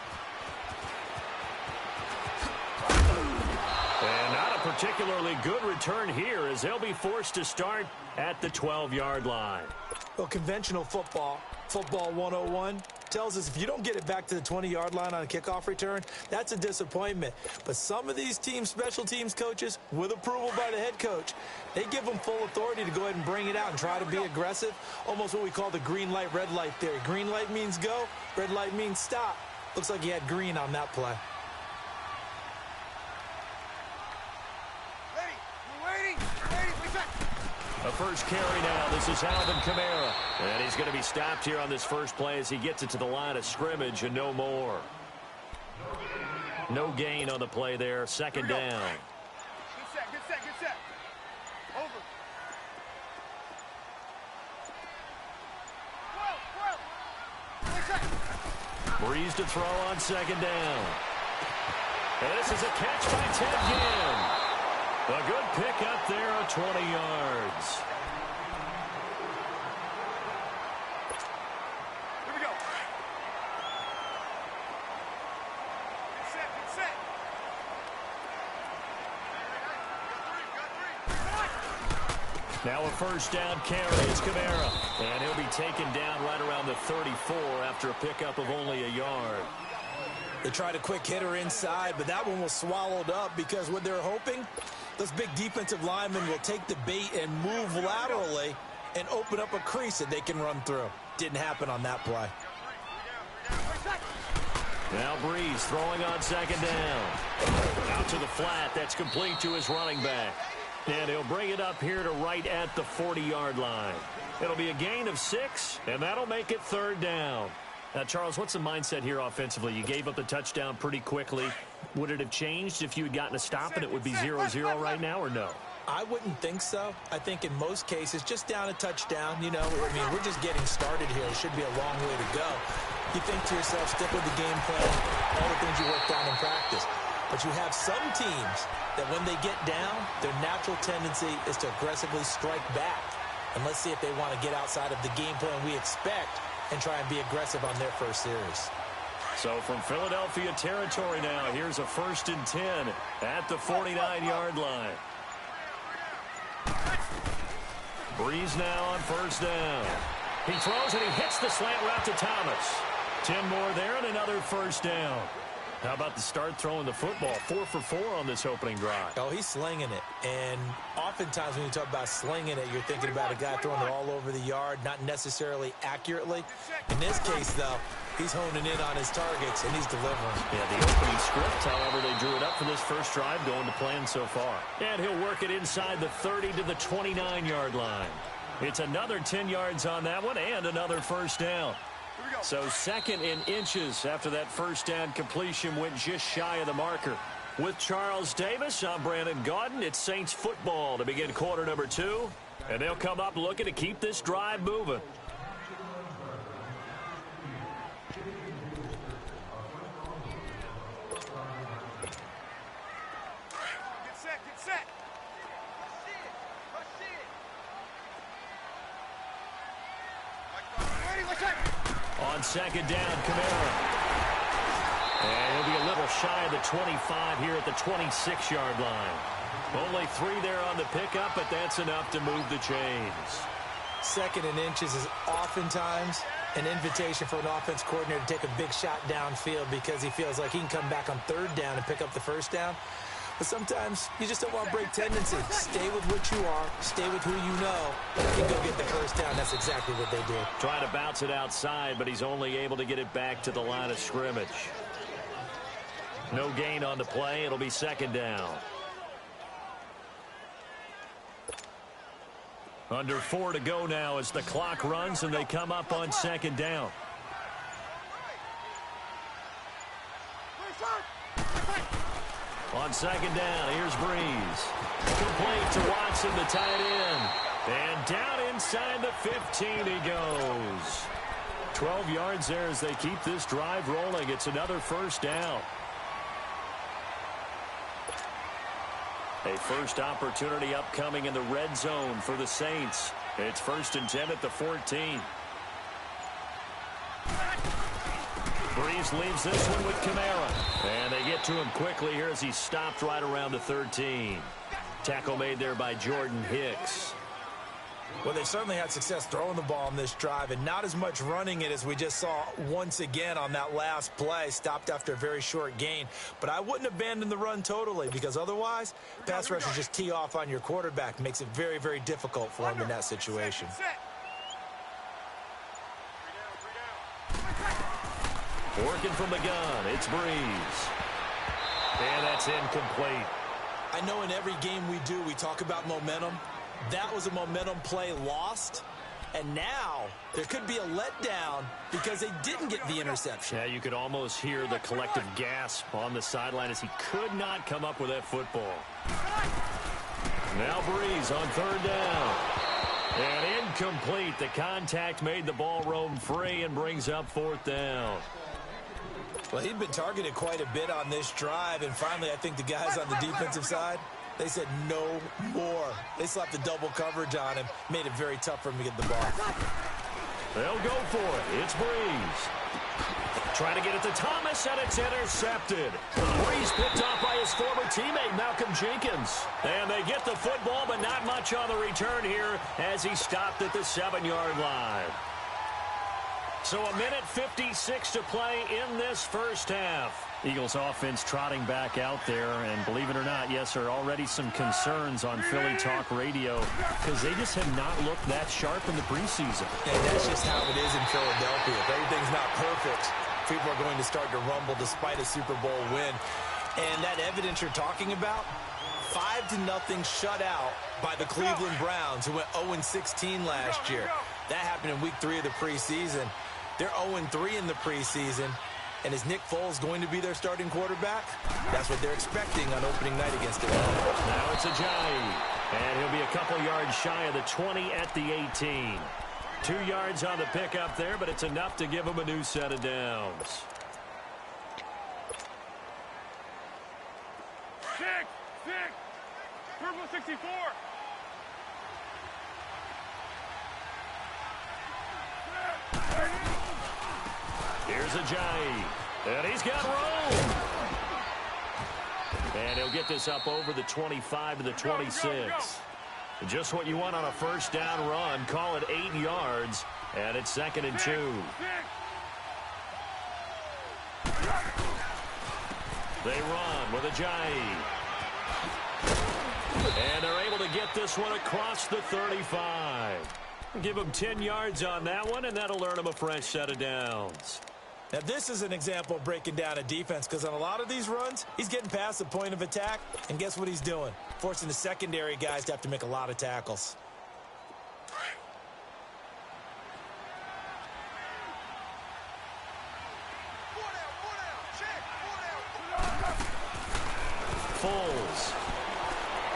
[SPEAKER 2] And not a particularly good return here as they'll be forced to start at the 12-yard line.
[SPEAKER 3] Well, conventional football 101, tells us if you don't get it back to the 20-yard line on a kickoff return, that's a disappointment. But some of these teams, special teams coaches, with approval by the head coach, they give them full authority to go ahead and bring it out and try to be aggressive, almost what we call the green light, red light theory. Green light means go, red light means stop. Looks like he had green on that play.
[SPEAKER 2] A first carry now. This is Alvin Kamara. And he's going to be stopped here on this first play as he gets it to the line of scrimmage and no more. No gain on the play there. 2nd down.
[SPEAKER 4] Good set. Over.
[SPEAKER 2] Breeze to throw on 2nd down. And this is a catch by Ted Ginn. A good pick up there at 20 yards.
[SPEAKER 4] Here we go. Good set.
[SPEAKER 2] Now a first down carry is Kamara. And he'll be taken down right around the 34 after a pickup of only a yard.
[SPEAKER 3] They tried a quick hitter inside, but that one was swallowed up because what they're hoping, those big defensive linemen will take the bait and move laterally and open up a crease that they can run through. Didn't happen on that play.
[SPEAKER 2] Now Breeze throwing on 2nd down. Out to the flat. That's complete to his running back. And he'll bring it up here to right at the 40-yard line. It'll be a gain of 6, and that'll make it 3rd down. Now, Charles, what's the mindset here offensively? You gave up the touchdown pretty quickly. Would it have changed if you had gotten a stop and it would be 0-0 right now, or no?
[SPEAKER 3] I wouldn't think so. I think in most cases, just down a touchdown, you know, I mean, we're just getting started here. It should be a long way to go. You think to yourself, stick with the game plan, all the things you worked on in practice. But you have some teams that when they get down, their natural tendency is to aggressively strike back. And let's see if they want to get outside of the game plan we expect and try and be aggressive on their first series.
[SPEAKER 2] So from Philadelphia territory now, here's a 1st and 10 at the 49-yard line. Breeze now on 1st down. He throws and he hits the slant route to Thomas. 10 more there and another 1st down. How about the start throwing the football? 4 for 4 on this opening drive.
[SPEAKER 3] Oh, he's slinging it. And oftentimes when you talk about slinging it, you're thinking about a guy throwing it all over the yard, not necessarily accurately. In this case, though, he's honing in on his targets, and he's delivering.
[SPEAKER 2] Yeah, the opening script, however, they drew it up for this first drive, going to plan so far. And he'll work it inside the 30 to the 29-yard line. It's another 10 yards on that one and another 1st down. So 2nd and inches after that 1st down completion went just shy of the marker. With Charles Davis, I'm Brandon Gaudin. It's Saints football to begin quarter number 2. And they'll come up looking to keep this drive moving.
[SPEAKER 4] Get set, get set.
[SPEAKER 2] On 2nd down, Kamara. And he'll be a little shy of the 25 here at the 26-yard line. Only 3 there on the pickup, but that's enough to move the chains.
[SPEAKER 3] 2nd and inches is oftentimes an invitation for an offense coordinator to take a big shot downfield because he feels like he can come back on 3rd down and pick up the 1st down. But sometimes you just don't want to break tendency. Stay with what you are. Stay with who you know. And go get the 1st down. That's exactly what they did.
[SPEAKER 2] Trying to bounce it outside, but he's only able to get it back to the line of scrimmage. No gain on the play. It'll be 2nd down. Under 4 to go now as the clock runs and they come up on 2nd down. On 2nd down, here's Breeze. Complete to Watson, the tight end. And down inside the 15 he goes. 12 yards there as they keep this drive rolling. It's another 1st down. A first opportunity upcoming in the red zone for the Saints. It's 1st and 10 at the 14. Breeze leaves this one with Kamara. And they get to him quickly here as he stopped right around the 13. Tackle made there by Jordan Hicks.
[SPEAKER 3] Well, they've certainly had success throwing the ball on this drive and not as much running it as we just saw once again on that last play. Stopped after a very short gain. But I wouldn't abandon the run totally because otherwise, pass rushers just tee off on your quarterback. Makes it very, very difficult for him in that situation.
[SPEAKER 2] Working from the gun, it's Breeze. And that's incomplete.
[SPEAKER 3] I know in every game we do, we talk about momentum. That was a momentum play lost. And now there could be a letdown because they didn't get the interception.
[SPEAKER 2] Yeah, you could almost hear the collective gasp on the sideline as he could not come up with that football. Now Breeze on 3rd down. And incomplete. The contact made the ball roam free and brings up 4th down.
[SPEAKER 3] Well, he'd been targeted quite a bit on this drive, and finally I think the guys on the defensive side, they said no more. They slapped the double coverage on him, made it very tough for him to get the ball.
[SPEAKER 2] They'll go for it. It's Breeze. Trying to get it to Thomas, and it's intercepted. Breeze picked off by his former teammate, Malcolm Jenkins. And they get the football, but not much on the return here as he stopped at the 7-yard line. So a minute 56 to play in this first half. Eagles offense trotting back out there, and believe it or not, yes, there are already some concerns on Philly Talk Radio because they just have not looked that sharp in the preseason.
[SPEAKER 3] And that's just how it is in Philadelphia. If everything's not perfect, people are going to start to rumble despite a Super Bowl win. And that evidence you're talking about, 5-0 shutout by the Cleveland Browns, who went 0-16 last year. That happened in week 3 of the preseason. They're 0-3 in the preseason. And is Nick Foles going to be their starting quarterback? That's what they're expecting on opening night against them.
[SPEAKER 2] Now it's Ajayi. And he'll be a couple yards shy of the 20 at the 18. 2 yards on the pickup there, but it's enough to give him a new set of downs.
[SPEAKER 4] 6. Purple 64.
[SPEAKER 2] Here's Ajayi, and he's got room. And he'll get this up over the 25 to the 26. Just what you want on a first down run. Call it 8 yards, and it's 2nd and 2. They run with Ajayi. And they're able to get this one across the 35. Give him 10 yards on that one, and that'll earn him a fresh set of downs.
[SPEAKER 3] Now, this is an example of breaking down a defense, because on a lot of these runs, he's getting past the point of attack, and guess what he's doing? Forcing the secondary guys to have to make a lot of tackles.
[SPEAKER 2] Foles.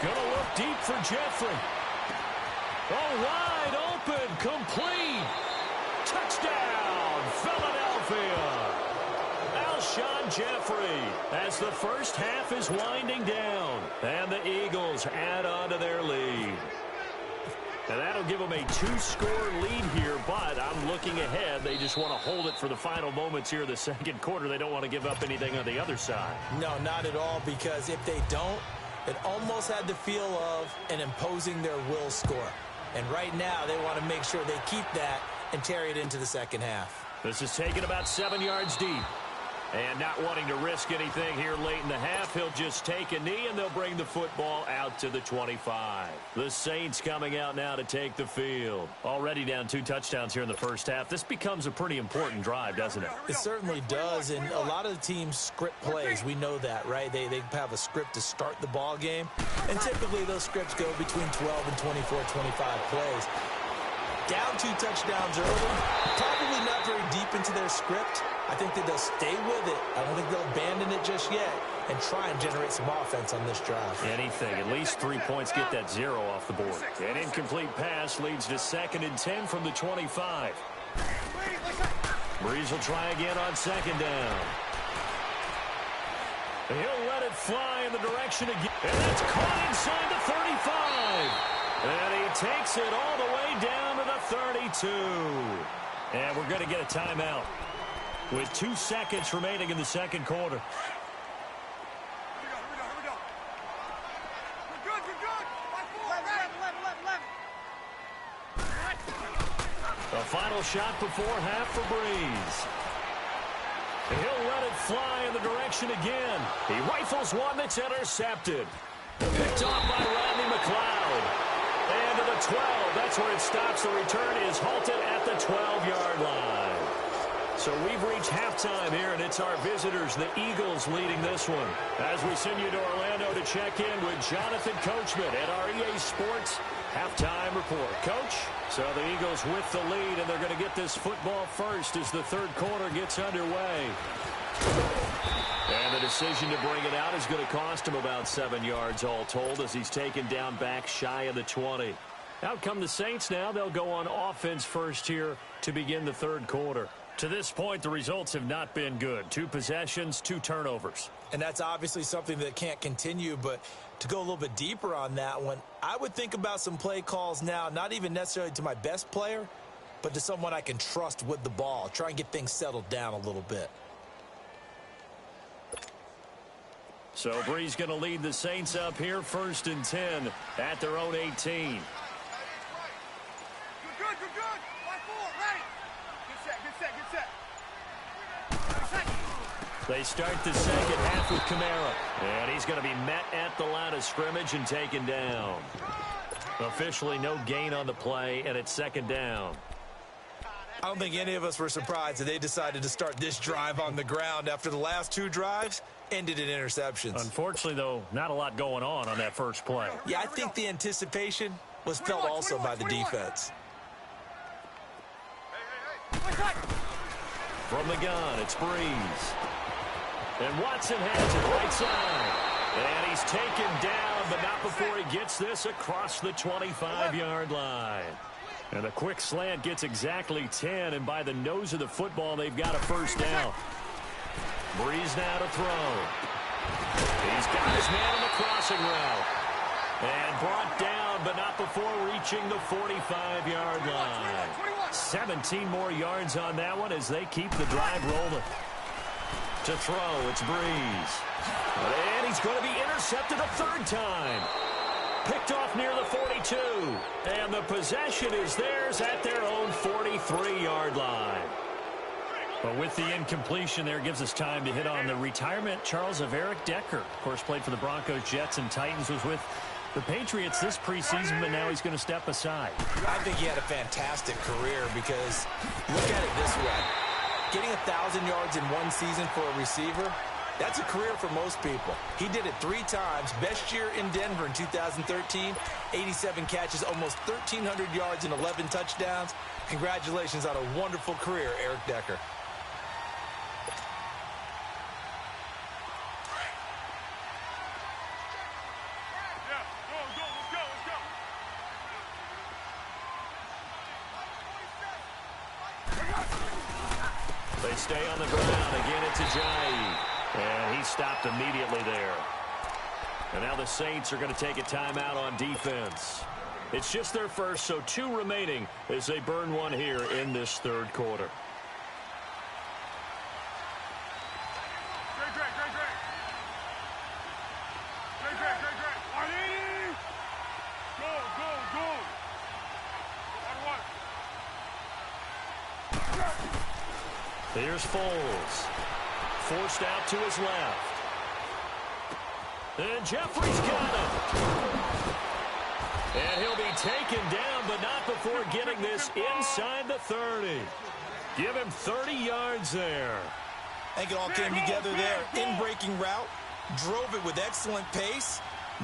[SPEAKER 2] Gonna look deep for Jeffrey. Oh, wide open, complete. Touchdown, Philadelphia. Alshon Jeffrey as the first half is winding down. And the Eagles add on to their lead. And that'll give them a 2-score lead here, but I'm looking ahead. They just want to hold it for the final moments here of the second quarter. They don't want to give up anything on the other side.
[SPEAKER 3] No, not at all, because if they don't, it almost had the feel of an imposing their will score. And right now, they want to make sure they keep that and carry it into the second half.
[SPEAKER 2] This is taken about 7 yards deep. And not wanting to risk anything here late in the half, he'll just take a knee, and they'll bring the football out to the 25. The Saints coming out now to take the field. Already down 2 touchdowns here in the first half. This becomes a pretty important drive, doesn't it?
[SPEAKER 3] It certainly does, and a lot of the teams script plays. We know that, right? They have a script to start the ball game, and typically those scripts go between 12 and 24, 25 plays. Down 2 touchdowns early, probably not very deep into their script. I think that they'll stay with it. I don't think they'll abandon it just yet and try and generate some offense on this drive.
[SPEAKER 2] Anything. At least 3 points, get that 0 off the board. An incomplete pass leads to 2nd and 10 from the 25. Breeze will try again on 2nd down. He'll let it fly in the direction again. And that's caught inside the 35. And he takes it all the way down to the 32. And we're going to get a timeout with 2 seconds remaining in the second quarter.
[SPEAKER 4] Here we go. We're good.
[SPEAKER 2] A final shot before half for Breeze. He'll let it fly in the direction again. He rifles one that's intercepted. Picked off by Rodney McLeod. And to the 12. That's where it stops. The return is halted at the 12-yard line. So we've reached halftime here, and it's our visitors, the Eagles, leading this one. As we send you to Orlando to check in with Jonathan Coachman at our EA Sports halftime report. Coach, so the Eagles with the lead, and they're going to get this football first as the third quarter gets underway. And the decision to bring it out is going to cost him about 7 yards all told as he's taken down back shy of the 20. Out come the Saints now. They'll go on offense first here to begin the third quarter. To this point, the results have not been good. 2 possessions, 2 turnovers.
[SPEAKER 3] And that's obviously something that can't continue, but to go a little bit deeper on that one, I would think about some play calls now, not even necessarily to my best player, but to someone I can trust with the ball. Try and get things settled down a little bit.
[SPEAKER 2] So Breeze going to lead the Saints up here, 1st and 10 at their own 18.
[SPEAKER 4] Good. Line 4, ready. Good set.
[SPEAKER 2] They start the second half with Kamara. And he's going to be met at the line of scrimmage and taken down. Officially no gain on the play, and it's 2nd down.
[SPEAKER 3] I don't think any of us were surprised that they decided to start this drive on the ground after the last 2 drives ended in interceptions.
[SPEAKER 2] Unfortunately, though, not a lot going on that first play.
[SPEAKER 3] Yeah, I think the anticipation was felt also by the defense.
[SPEAKER 2] From the gun, it's Breeze. And Watson has it right side. And he's taken down, but not before he gets this across the 25-yard line. And a quick slant gets exactly 10, and by the nose of the football, they've got a first down. Breeze now to throw. He's got his man on the crossing route. And brought down, but not before reaching the 45-yard line. 17 more yards on that one as they keep the drive rolling. To throw, it's Breeze. And he's going to be intercepted a third time. Picked off near the 42. And the possession is theirs at their own 43-yard line. But with the incompletion there, gives us time to hit on the retirement, Charles, of Eric Decker. Of course, played for the Broncos, Jets, and Titans. Was with the Patriots this preseason, but now he's going to step aside.
[SPEAKER 3] I think he had a fantastic career because look at it this way. Getting 1,000 yards in one season for a receiver, that's a career for most people. He did it 3 times. Best year in Denver in 2013, 87 catches, almost 1,300 yards and 11 touchdowns. Congratulations on a wonderful career, Eric Decker.
[SPEAKER 2] They stay on the ground. Again, it's Ajayi. And he stopped immediately there. And now the Saints are going to take a timeout on defense. It's just their first, so 2 remaining as they burn one here in this third quarter. Here's Foles. Forced out to his left. And Jeffrey's got him. And he'll be taken down, but not before getting this inside the 30. Give him 30 yards there.
[SPEAKER 3] I think it all came together there. In-breaking route. Drove it with excellent pace.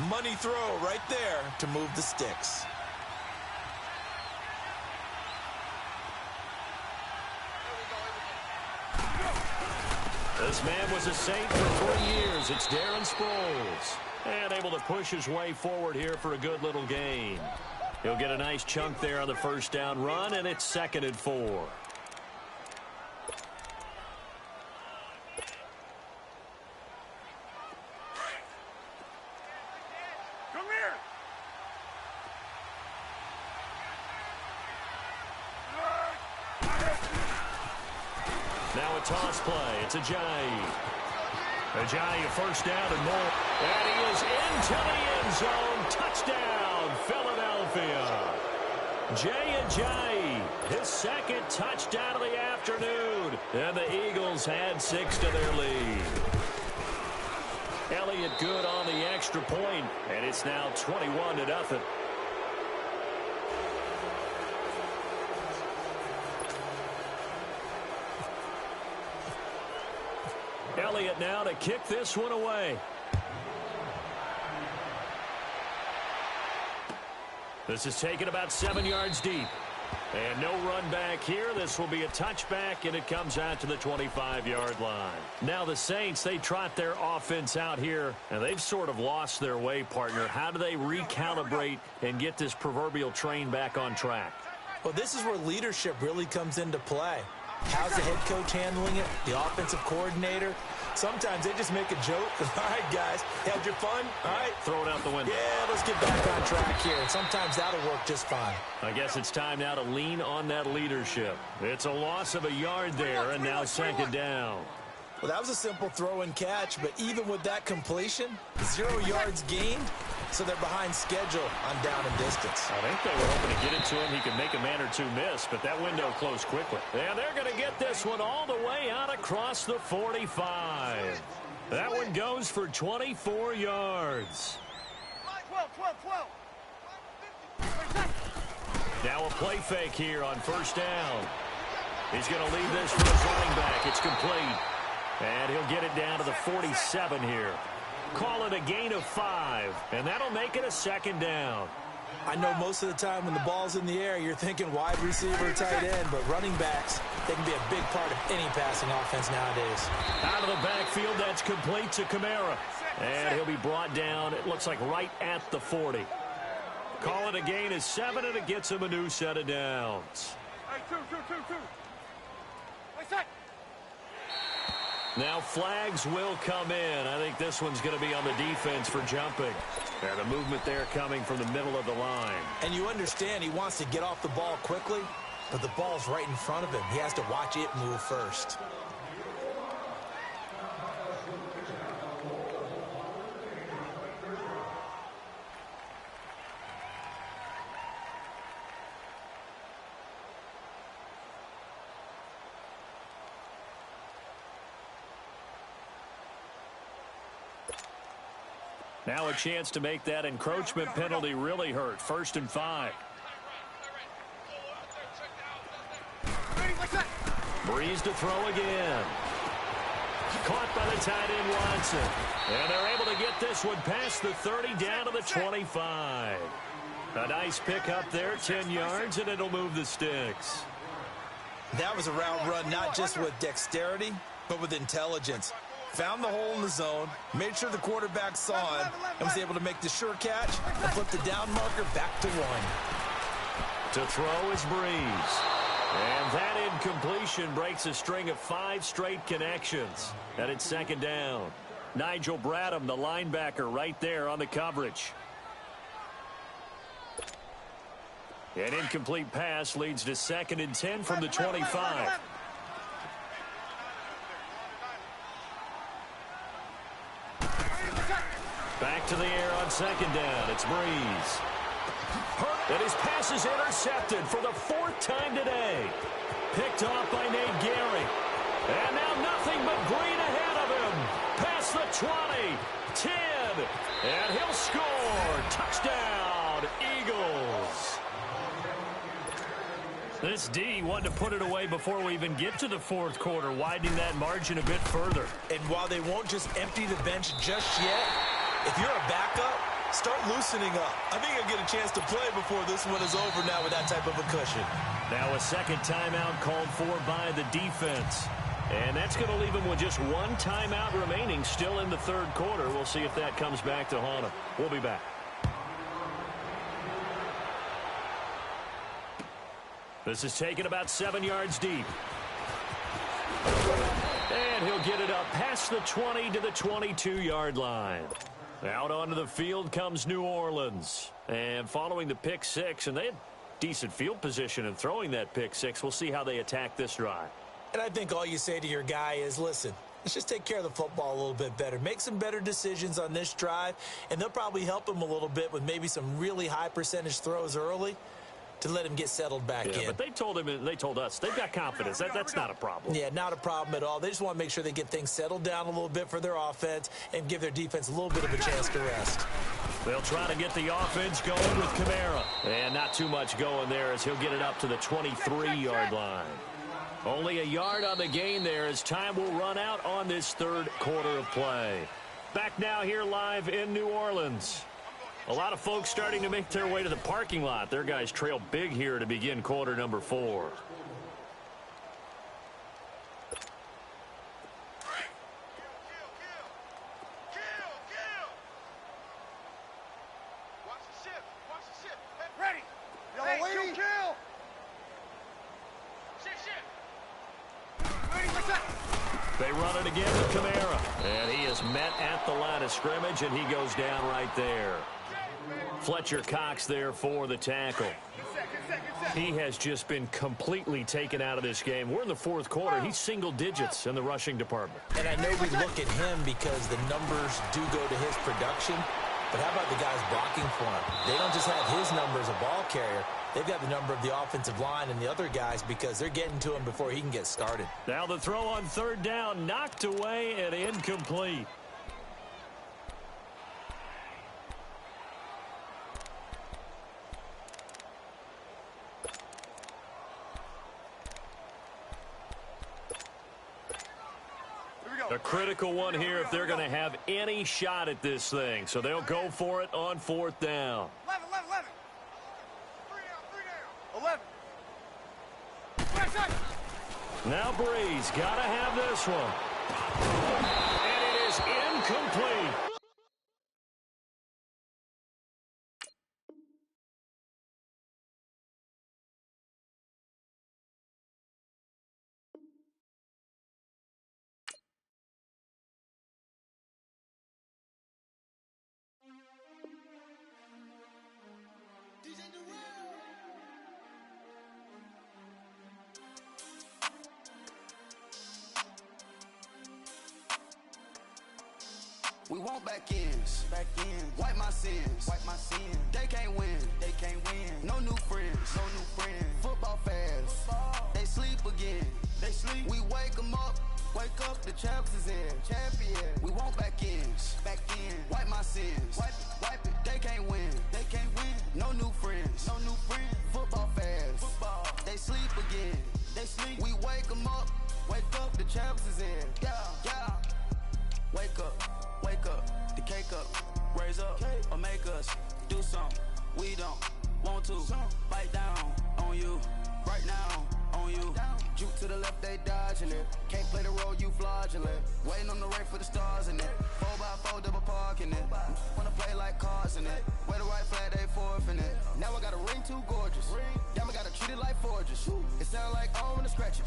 [SPEAKER 3] Money throw right there to move the sticks.
[SPEAKER 2] This man was a Saint for 3 years. It's Darren Sproles. And able to push his way forward here for a good little gain. He'll get a nice chunk there on the first down run, and it's 2nd and 4.
[SPEAKER 4] Come here.
[SPEAKER 2] Now a toss play. It's Ajayi. Ajayi, a first down and more. And he is into the end zone. Touchdown, Philadelphia. Jay Ajayi, his 2nd touchdown of the afternoon. And the Eagles had 6 to their lead. Elliott good on the extra point, and it's now 21-0. Elliott now to kick this one away. This is taken about 7 yards deep. And no run back here. This will be a touchback, and it comes out to the 25-yard line. Now the Saints, they trot their offense out here, and they've sort of lost their way, partner. How do they recalibrate and get this proverbial train back on track?
[SPEAKER 3] Well, this is where leadership really comes into play. How's the head coach handling it? The offensive coordinator? Sometimes they just make a joke. All right, guys, had your fun? All right.
[SPEAKER 2] Throw it out the window.
[SPEAKER 3] Yeah, let's get back on track here. And sometimes that'll work just fine.
[SPEAKER 2] I guess it's time now to lean on that leadership. It's a loss of a yard there, and now 2nd down.
[SPEAKER 3] Well, that was a simple throw and catch, but even with that completion, 0 yards gained, so they're behind schedule on down and distance.
[SPEAKER 2] I think they were hoping to get it to him. He could make a man or 2 miss, but that window closed quickly. And they're going to get this one all the way out across the 45. That one goes for 24 yards. 12. Now a play fake here on first down. He's going to leave this for his running back. It's complete. And he'll get it down to the 47 here. Call it a gain of 5, and that'll make it a 2nd down.
[SPEAKER 3] I know most of the time when the ball's in the air, you're thinking wide receiver, tight end, but running backs, they can be a big part of any passing offense nowadays.
[SPEAKER 2] Out of the backfield, that's complete to Kamara. And he'll be brought down, it looks like right at the 40. Call it a gain of 7, and it gets him a new set of downs.
[SPEAKER 4] Hey, two. Hey, set.
[SPEAKER 2] Now flags will come in. I think this one's going to be on the defense for jumping. And the movement there coming from the middle of the line.
[SPEAKER 3] And you understand he wants to get off the ball quickly, but the ball's right in front of him. He has to watch it move first.
[SPEAKER 2] Now a chance to make that encroachment penalty really hurt. 1st and 5. Breeze to throw again. Caught by the tight end Watson. And they're able to get this one past the 30 down to the 25. A nice pickup there, 10 yards, and it'll move the sticks.
[SPEAKER 3] That was a route run not just with dexterity, but with intelligence. Found the hole in the zone, made sure the quarterback saw him, and was able to make the sure catch and flip the down marker back to 1.
[SPEAKER 2] To throw is Breeze. And that incompletion breaks a string of 5 straight connections. And it's 2nd down. Nigel Bradham, the linebacker, right there on the coverage. An incomplete pass leads to 2nd and 10 from the 25. Back to the air on 2nd down. It's Breeze. And his pass is intercepted for the 4th time today. Picked off by Nate Gehring. And now nothing but green ahead of him. Past the 20, 10, and he'll score. Touchdown, Eagles. This D wanted to put it away before we even get to the 4th quarter, widening that margin a bit further.
[SPEAKER 3] And while they won't just empty the bench just yet, if you're a backup, start loosening up. I think you'll get a chance to play before this one is over now with that type of a cushion.
[SPEAKER 2] Now a 2nd timeout called for by the defense. And that's going to leave him with just 1 timeout remaining still in the 3rd quarter. We'll see if that comes back to haunt him. We'll be back. This is taken about 7 yards deep. And he'll get it up past the 20 to the 22-yard line. Out onto the field comes New Orleans. And following the pick 6, and they had decent field position in throwing that pick 6. We'll see how they attack this drive.
[SPEAKER 3] And I think all you say to your guy is, listen, let's just take care of the football a little bit better. Make some better decisions on this drive, and they'll probably help him a little bit with maybe some really high percentage throws early to let him get settled back in.
[SPEAKER 2] But they told him, they told us, they've got confidence. That's not a problem.
[SPEAKER 3] Yeah, not a problem at all. They just want to make sure they get things settled down a little bit for their offense and give their defense a little bit of a chance to rest.
[SPEAKER 2] They'll try to get the offense going with Kamara. And not too much going there as he'll get it up to the 23-yard line. Only a yard on the gain there as time will run out on this 3rd quarter of play. Back now here live in New Orleans. A lot of folks starting to make their way to the parking lot. Their guys trail big here to begin quarter number 4.
[SPEAKER 4] Ready. Hey, kill.
[SPEAKER 2] They run it again with Kamara. And he is met at the line of scrimmage, and he goes down right there. Fletcher Cox there for the tackle. He has just been completely taken out of this game. We're in the 4th quarter. He's single digits in the rushing department.
[SPEAKER 3] And I know we look at him because the numbers do go to his production, but how about the guys blocking for him? They don't just have his number as a ball carrier. They've got the number of the offensive line and the other guys because they're getting to him before he can get started.
[SPEAKER 2] Now the throw on 3rd down, knocked away and incomplete. A critical one here if they're going to have any shot at this thing. So they'll go for it on 4th down.
[SPEAKER 4] 11. 11.
[SPEAKER 2] Now Breeze got to have this one. And it is incomplete.
[SPEAKER 5] We want back ends. Wipe my sins. They can't win. No new friends. Football fans. They sleep again. We wake them up. Wake up, the champs is in. We want back ends. Wipe my sins. Wipe it. They can't win. No new friends. Football fans. They sleep again. We wake them up. Wake up, the champs is in. Yeah. Wake up, the cake up, raise up, or make us do something we don't want to. Bite down on you, right now on you. Juke to the left, they dodging it. Can't play the role, you fraudulent. Waiting on the rain for the stars in it. 4x4 double parking it. Wanna play like cars in it. Wear the right flag, they forfeiting it. Now I got a ring too gorgeous. Damn, I gotta treat it like forges. It sound like I wanna scratch it.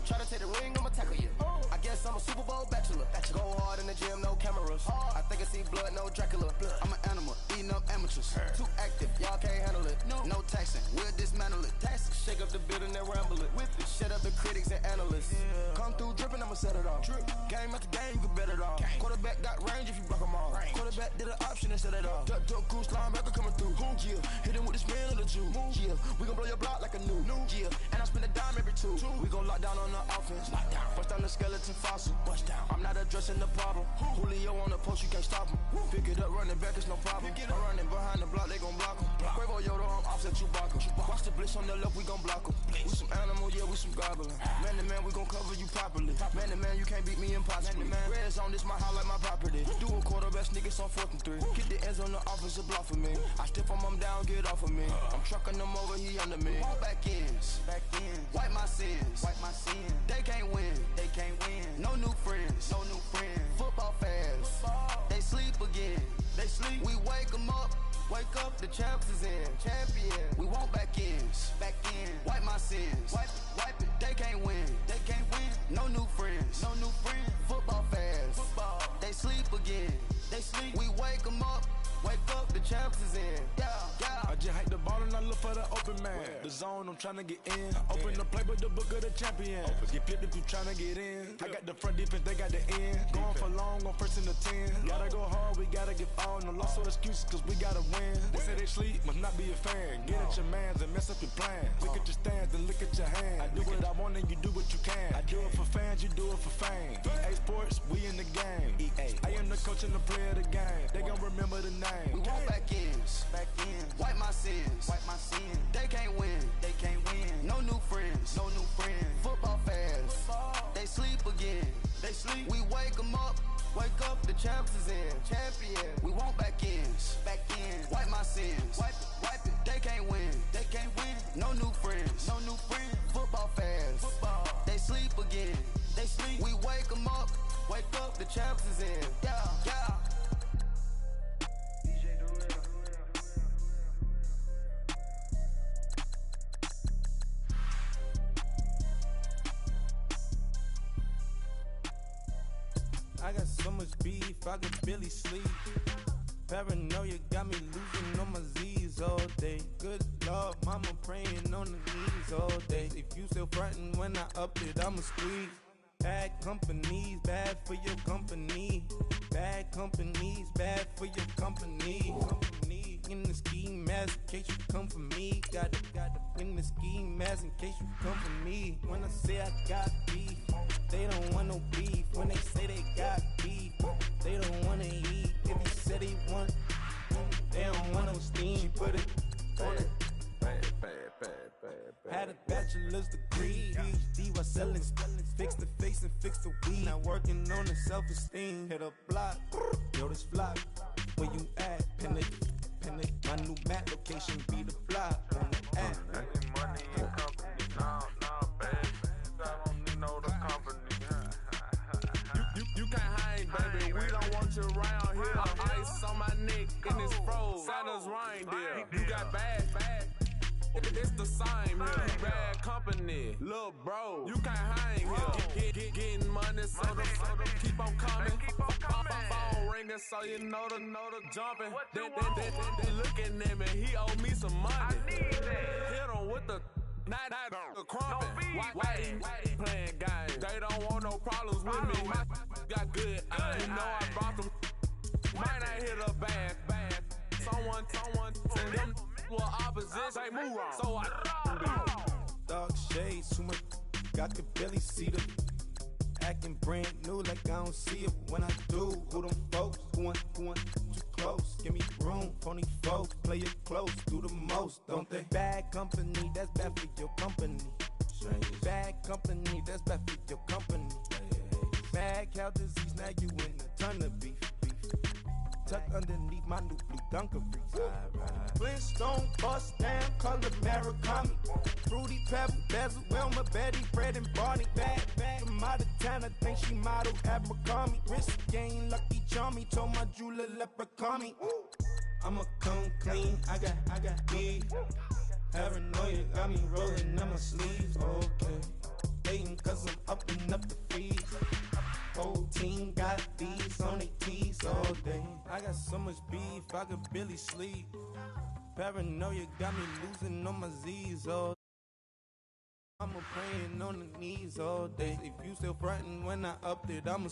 [SPEAKER 5] Try to take the ring, I'ma tackle you. I guess I'm a Super Bowl bachelor. Go hard in the gym, no cameras. I think I see blood, no Dracula. I'm an animal, eating up amateurs. Too active, y'all can't handle it. No taxing, we'll dismantle it. Shake up the building and ramble it. Whip it, shut up the critics and analysts. Come through dripping, I'ma set it off. Game after game, you can bet it off. Quarterback got range if you block them all. Quarterback did an option and set it off. Duck goose linebacker coming through. Yeah, hit him with the spin of the Jew. Yeah, we gon' blow your block like a new. Yeah, and I spend a dime every two. We gon' lock down on the offense. Bust down the skeleton fossil. I'm not addressing the problem. Julio on the post, you can't stop him. Pick it up, running back, it's no problem. I'm running behind the block, they gon' block him. Quavo Yoda, I'm offset Chewbacca. Watch the blitz on the left, we gon' block him. We some animal, yeah, we some goblin. Man to man, we gon' cover you properly. Man to man, you can't beat me impossibly. Red zone, this my house like my property. Do a quarterback, niggas on 4th and 3. Get the ends on the offensive block for me. I stiff him down, get off of me. I'm trucking them over, he under me. Walk back ends. Wipe my sins. They can't win. No new friends. Football fans. They sleep again. We wake them up. Wake up, the champs is in. We want back ends. Wipe my sins. Wipe it. They can't win. No new friends. Football fans. They sleep again. We wake them up. Wake up, the champs is in. Yeah.
[SPEAKER 6] I just hike the ball and I look for the open man. The zone, I'm trying to get in. Open the playbook, the book of the champion. Get flipped if you trying to get in. I got the front defense, they got the end. Going for long, on 1st and the 10. Gotta go hard, we gotta get all. No loss or excuses, cause we gotta win. They say they sleep, must not be a fan. Get at your mans and mess up your plans. Look at your stands and look at your hands. I do what I want and you do what you can. I do it for fans, you do it for fame. EA Sports, we in the game. I am the coach and the player of the game. They gon' remember the name.
[SPEAKER 5] We want back ends. Wipe my sins. They can't win. No new friends. Football fans. They sleep again. We wake them up. Wake up, the champs is in. We want back ends. Wipe my sins. Wipe it. They can't win. No new friends. Football fans. They sleep again. We wake them up. Wake up, the champs is in. Yeah.
[SPEAKER 7] I got so much beef, I could barely sleep. Paranoia got me losing on my Z's all day. Good Lord, mama praying on the knees all day. If you still frontin' when I up it, I'ma squeeze. Bad companies, bad for your company. Bad companies, bad for your company. In the ski mask in case you come for me. Gotta in the ski mask in case you come for me. When I say I got beef, they don't want no beef. When they say they got beef, they don't wanna eat. If you said they want, they don't want no steam. She put it on it. Had a bachelor's degree, PhD while selling. Fix the face and fix the weed. Now working on the self-esteem. Hit a block, yo this flock. Where you at? Pin it. My new map location be the block on the app.
[SPEAKER 8] Money and company, nah, baby. I don't need no the company. You can't hang, baby. We don't want you around here. Ice on my neck in this froze. Santa's reindeer. You got bad. It's the same here. Bad company, little bro. You can't hang here. Getting money, so the keep on coming. Phone ringing, so you know the jumping. They looking at me. He owe me some money. I need that. Hit him with the night crumping. Why he playing games? They don't want no problems with me. My got good. You know I brought them Might not hit a bad. Someone, and them were opposition. They move wrong. So I
[SPEAKER 7] Dark shades, too much. I could barely see them. Acting brand new like I don't see it when I do. Who them folks? Going too close. Give me room, phony folks. Play it close, do the most, don't they? Bad company, that's bad for your company. Bad company, that's bad for your company. Bad cow disease, now you in a ton of beef. Tucked underneath my new blue dungarees. Flintstone, bust down, color Murakami. Fruity Pebble, Bezel, Wilma, Betty, Fred, and Barney. Bad, from out of town, I think she modeled at McCarmy. Wrist game, Lucky Charmy, told my jeweler, leprechaun me. I'ma come clean, I got weed. Paranoia got me rolling on my sleeves, okay. Dating cause I'm upping up the fees. Whole team got these on their tees all day. I got so much beef, I could barely sleep. Paranoia got me losing on my Z's all day. I'm praying on the knees all day. If you still frontin' when I upped it, I'ma